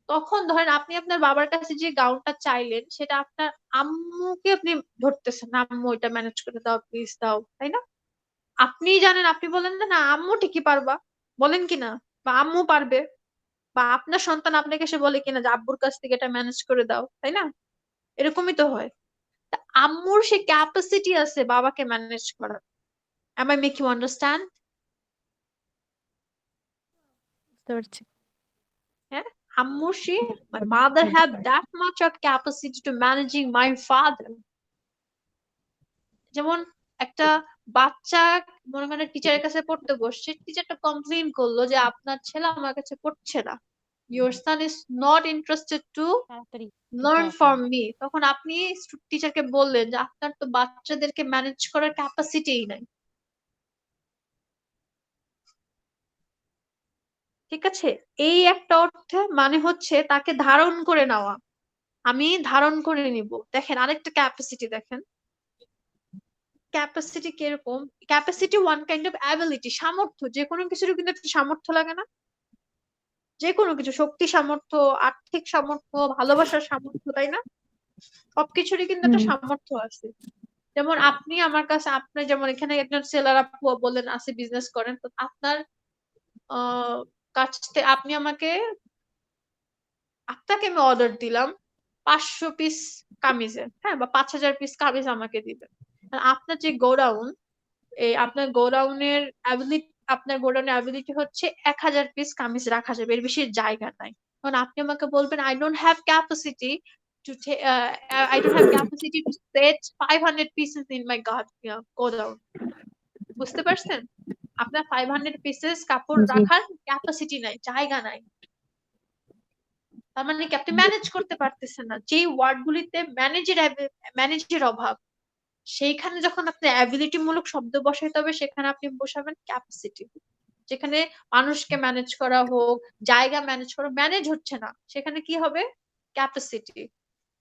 তখন ধরেন আপনি আপনার বাবার কাছে যে গাউনটা চাইলেন, সেটা আপনার আম্মুকে আপনি ধরতেছেন, আম্মু এটা ম্যানেজ করে দাও প্লিজ দাও, তাই না? আপনি জানেন, আপনি বলেন না না আম্মু ঠিকই পারবা, বলেন কিনা, বা আম্মু পারবে, বা আপনার সন্তান আপনাকে এসে বলে কিনা যে আব্বুর কাছ থেকে এটা ম্যানেজ করে দাও, তাই না? এরকমই তো হয়। তা আম্মুর সে ক্যাপাসিটি আছে বাবাকে ম্যানেজ করার। Am I make you understand? বুঝতে পারছি। হ্যাঁ, আম্মুর সে, my mother have that much of capacity to managing my father. যেমন একটা বাচ্চা মনে করেন টিচারের কাছে পড়তে বসছে, টিচারটা কমপ্লেইন করলো যে আপনার ছেলে আমার কাছে পড়ছে না, your son is not interested to তাড়াতাড়ি learn হ্যাঁ from me, তখন আপনি টিচারকে বললেন যে আপনার তো বাচ্চাদেরকে ম্যানেজ করার ক্যাপাসিটিই নাই। ঠিক আছে, এই একটা অর্থে মানে হচ্ছে তাকে ধারণ করে নেওয়া, আমি ধারণ করে নিব। দেখেন আরেকটা ক্যাপাসিটি দেখেন, ক্যাপাসিটি কিরকম, capacity one kind of ability, সামর্থ্য, যে কোনো কিছুর কিন্তু একটা সামর্থ্য লাগে না, যে কোনো কিছু, শক্তি সামর্থ্য, আর্থিক সামর্থ্য, ভালোবাসার সামর্থ্য, তাই না? সবকিছুরই কিন্তু একটা হুম সামর্থ্য আছে। যেমন আপনি আমার কাছে, আপনি যেমন এখানে একজন সেলার আপু বললেন আছে বিজনেস করেন, তো আপনার কাছ থেকে আপনি আমাকে, আপনাকে আমি অর্ডার দিলাম 500 পিস কামিজের, হ্যাঁ, বা 5,000 পিস কামিজ আমাকে দিবেন। আর আপনার যে গোডাউন, এই আপনার গোডাউনের অ্যাবিলিটি, আপনার গোডাউনের অ্যাবিলিটি হচ্ছে 1,000 পিস কামিজ রাখা যাবে, এর বেশি জায়গা নাই। কারণ আপনি আমাকে বলবেন I don't have capacity to I don't have capacity to set 500 pieces in my godown. বুঝতে পারছেন? আপনার 500 পিসেস কাপড় জি রাখার ক্যাপাসিটি নাই, জায়গা নাই। তার মানে কি আপনি ম্যানেজ করতে পারতেছেন না, যেই ওয়ার্ড গুলিতে ম্যানেজের অভাব, সেইখানে যখন আপনি অ্যাবিলিটি মূলক শব্দ বসাইতে হবে, সেখানে আপনি বসাবেন ক্যাপাসিটি। যেখানে মানুষকে ম্যানেজ করা হোক, জায়গা ম্যানেজ করা, ম্যানেজ হচ্ছে না, সেখানে কি হবে? ক্যাপাসিটি।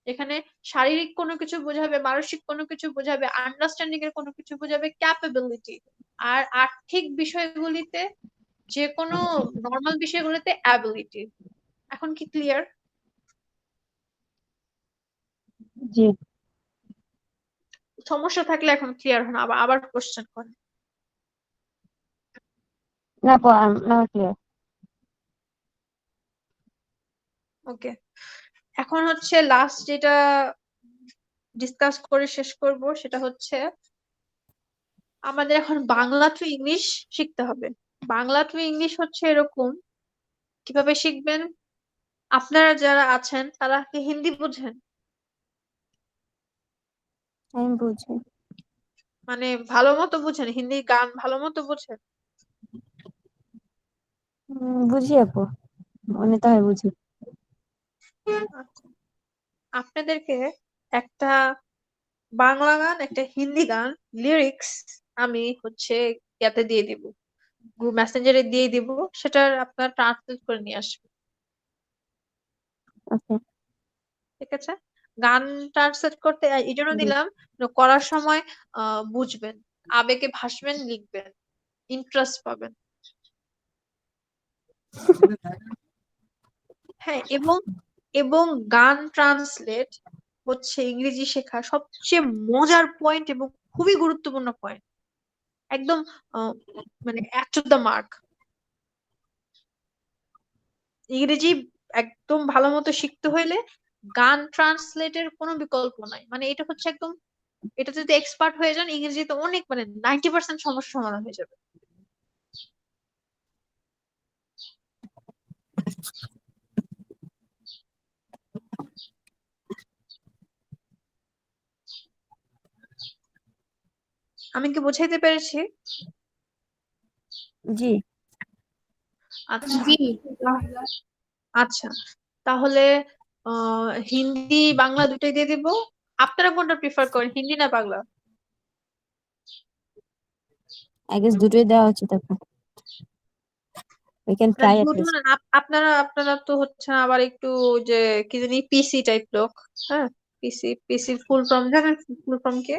এখানে শারীরিক কোনো কিছু বোঝাবে, মানসিক কোনো কিছু বোঝাবে, আন্ডারস্ট্যান্ডিং এর কোনো কিছু বোঝাবে ক্যাপাবিলিটি। আর আর্থিক বিষয়গুলিতে, যে কোনো নর্মাল বিষয়গুলিতে অ্যাবিলিটি। এখন কি ক্লিয়ার? জি সমস্যা থাকলে এখন ক্লিয়ার হন, আবার আবার কোশ্চেন করেন। না না ক্লিয়ার ওকে, এখন হচ্ছে লাস্ট যেটা ডিসকাস করে শেষ করব, সেটা হচ্ছে আমাদের এখন বাংলা টু ইংলিশ শিখতে হবে। বাংলা টু ইংলিশ হচ্ছে এরকম, কিভাবে শিখবেন? আপনারা যারা আছেন তারা কি হিন্দি বুঝেন? আমি বুঝি মানে ভালো মতো বুঝেন? হিন্দি গান ভালো মতো বুঝেন? বুঝি আপু মনে তো হয় বুঝি আচ্ছা, আপনাদেরকে একটা বাংলা গান, একটা হিন্দি গান লিরিক্স আমি হচ্ছে ইয়াতে দিয়ে দিব, গ্রুপ মেসেঞ্জারে দিয়ে দিব, সেটার আপনার ট্রান্সলেট করে নিয়ে আসবেন। ওকে ঠিক আছে, গান ট্রান্সলেট করতে এই জন্য জি দিলাম, করার সময় বুঝবেন, আবেগে ভাসবেন, লিখবেন, ইন্টারেস্ট পাবেন। হ্যাঁ, এবং এবং গান ট্রান্সলেট হচ্ছে ইংরেজি শেখার সবচেয়ে মজার পয়েন্ট এবং খুবই গুরুত্বপূর্ণ পয়েন্ট, একদম আহ, মানে অ্যাট টু দ্য মার্ক। ইংরেজি একদম ভালো মতো শিখতে হইলে গান ট্রান্সলেটের কোনো বিকল্প নাই, মানে এটা হচ্ছে একদম, এটা যদি এক্সপার্ট হয়ে যান ইংরেজিতে, অনেক মানে 90% সমস্যার সমাধান হয়ে যাবে। আমি কি বুঝাইতে পেরেছি? জি আচ্ছা, জি আচ্ছা, তাহলে হিন্দি বাংলা দুটোই দিয়ে দিব। আপনারা কোনটা প্রিফার করেন, হিন্দি না বাংলা? আই গেস দুটোই দেওয়া উচিত আপু উই ক্যান না ট্রাই এট দুটো লিস্ট না, আপনারা আপনারা তো হচ্ছে আবার একটু যে কি জানি পিসি টাইপ লোক। হ্যাঁ, পিসির ফুল ফর্ম জানেন? ফুল ফর্ম কে?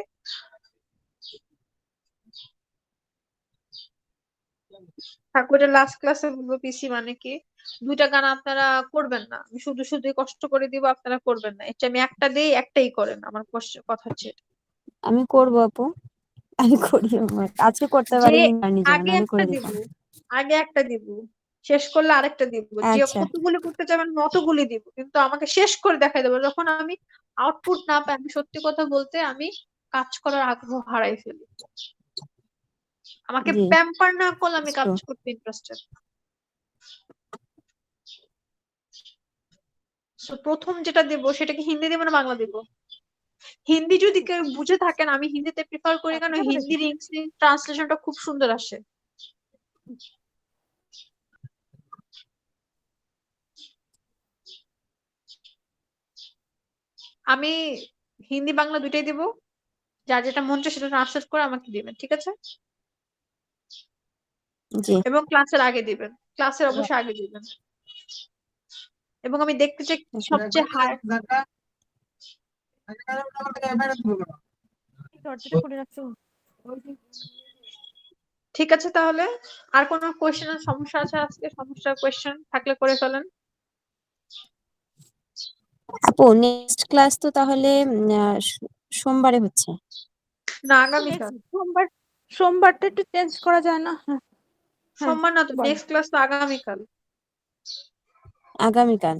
ঠাকুরের লাস্ট ক্লাসে বলবো পিসি মানে কি। দুইটা গান আপনারা করবেন না, আমি শুধু শুধু কষ্ট করে দিব, আপনারা করবেন না, এটা আমি একটা দিই, একটাই করেন, আমার কথা হচ্ছে এটা। আমি করবো আপু আমি করি আজকে করতে যে পারিনি জানি যেমন আগে আমি একটা করে দিব, দিতাম আগে একটা দিব, শেষ করলে আরেকটা দিব, যে আচ্ছা কতগুলি করতে চাবেন আমি অতগুলি দিব, কিন্তু আমাকে শেষ করে দেখাই দেবো। যখন আমি আউটপুট না পাই, আমি সত্যি কথা বলতে আমি কাজ করার আগ্রহ হারাই ফেলি। আমাকে জি প্যাম্পার না করলে আমি কাজ ট্রু করতে ইন্টারেস্টেড। প্রথম যেটা দিব সেটা কি হিন্দি দিব না বাংলা দিব? হিন্দি যদি কেউ বুঝে থাকেন, আমি হিন্দিতে প্রিফার করি, কারণ বুঝে হিন্দির ইংলিশ ট্রান্সলেশনটা খুব সুন্দর আসে। আমি হিন্দি বাংলা দুইটাই দিব, যার যেটা মন চায় সেটা ট্রান্সলেট করে আমাকে দিবেন, ঠিক আছে? জি এবং ক্লাসের আগে দিবেন, ক্লাসের অবশ্যই আগে দিবেন। এবং আমি দেখতে চাই সবচেয়ে হাই। দরজাটা খুলে রাখছো। ঠিক আছে, তাহলে আর কোনো কোয়েশ্চেনের সমস্যা আছে আজকে? সমস্যা কোয়েশ্চেন থাকলে করে ফেলেন। আপু, নেক্সট ক্লাস তো তাহলে সোমবারে হচ্ছে। না, আগামীকাল। সোমবারটা একটু চেঞ্জ করা যায় না? হ্যাঁ হ্যাঁ সোমবার না তো, বল। নেক্সট ক্লাস তো আগামীকাল। আগামীকাল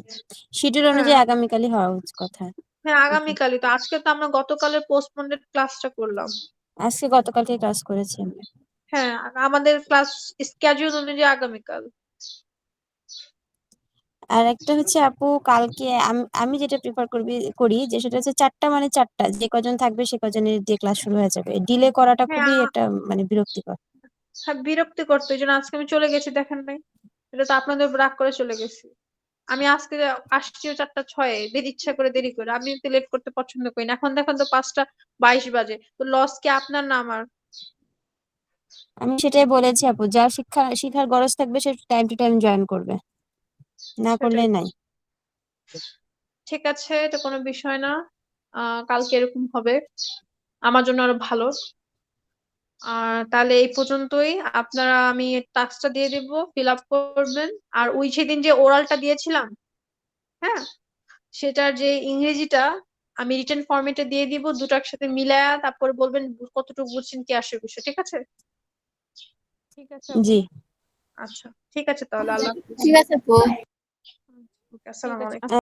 শিডিউল হ্যাঁ অনুযায়ী আগামীকালই হওয়া কথা। হ্যাঁ, Okay. আগামীকালই তো। আজকে তো আমরা গতকালের পোস্টপন্ডেড ক্লাসটা করলাম। আজকে গতকাল থেকে ক্লাস করেছি আমরা। হ্যাঁ, আমাদের ক্লাস স্কেডিউল অনুযায়ী আগামীকাল। আর একটা হচ্ছে আপু, কালকে আমি যেটা প্রিফার করি যে সেটা হচ্ছে 4টা মানে 4টা, যে কজন থাকবে সে কজনের দিয়ে ক্লাস শুরু হয়ে যাবে। ডিলে করাটা হ্যাঁ খুবই একটা মানে বিরক্তিকর। হ্যাঁ, বিরক্তি করতো, এই জন্য আজকে আমি চলে গেছি, দেখেন নাই? এটা তো আপনাদের উপর রাগ করে চলে গেছি। আমি আজকে আসছিও 4টা 6-এ, ইচ্ছা করে দেরি করে। আমি তো লেট করতে পছন্দ করি না। এখন দেখেন তো 5টা 22 বাজে, তো লস কি আপনার না আমার? আমি সেটাই বলেছি আপু, যা শিখার গরজ থাকবে সে টাইম টু টাইম জয়েন করবে, না করলে সেটাই। নাই। ঠিক আছে, এটা কোনো বিষয় না। কালকে এরকম হবে, আমার জন্য আরো ভালো। তাহলে এই পর্যন্তই। আপনারা, আমি টাস্কটা দিয়ে দিব, ফিল আপ করবেন। আর ওই সেদিন যে ওরালটা দিয়েছিলাম, হ্যাঁ, সেটার যে ইংরেজিটা আমি রিটেন ফরম্যাটে দিয়ে দিব, দুটো একসাথে মিলায়া তারপরে বলবেন কতটুকু বুঝছেন, কি আসে বিষয়, ঠিক আছে? ঠিক আছে আপু। জি। আচ্ছা, ঠিক আছে তাহলে, আল্লাহ হাফিজ। ঠিক আছে আপু। ওকে, ঠিক আসসালামু আছে। আলাইকুম।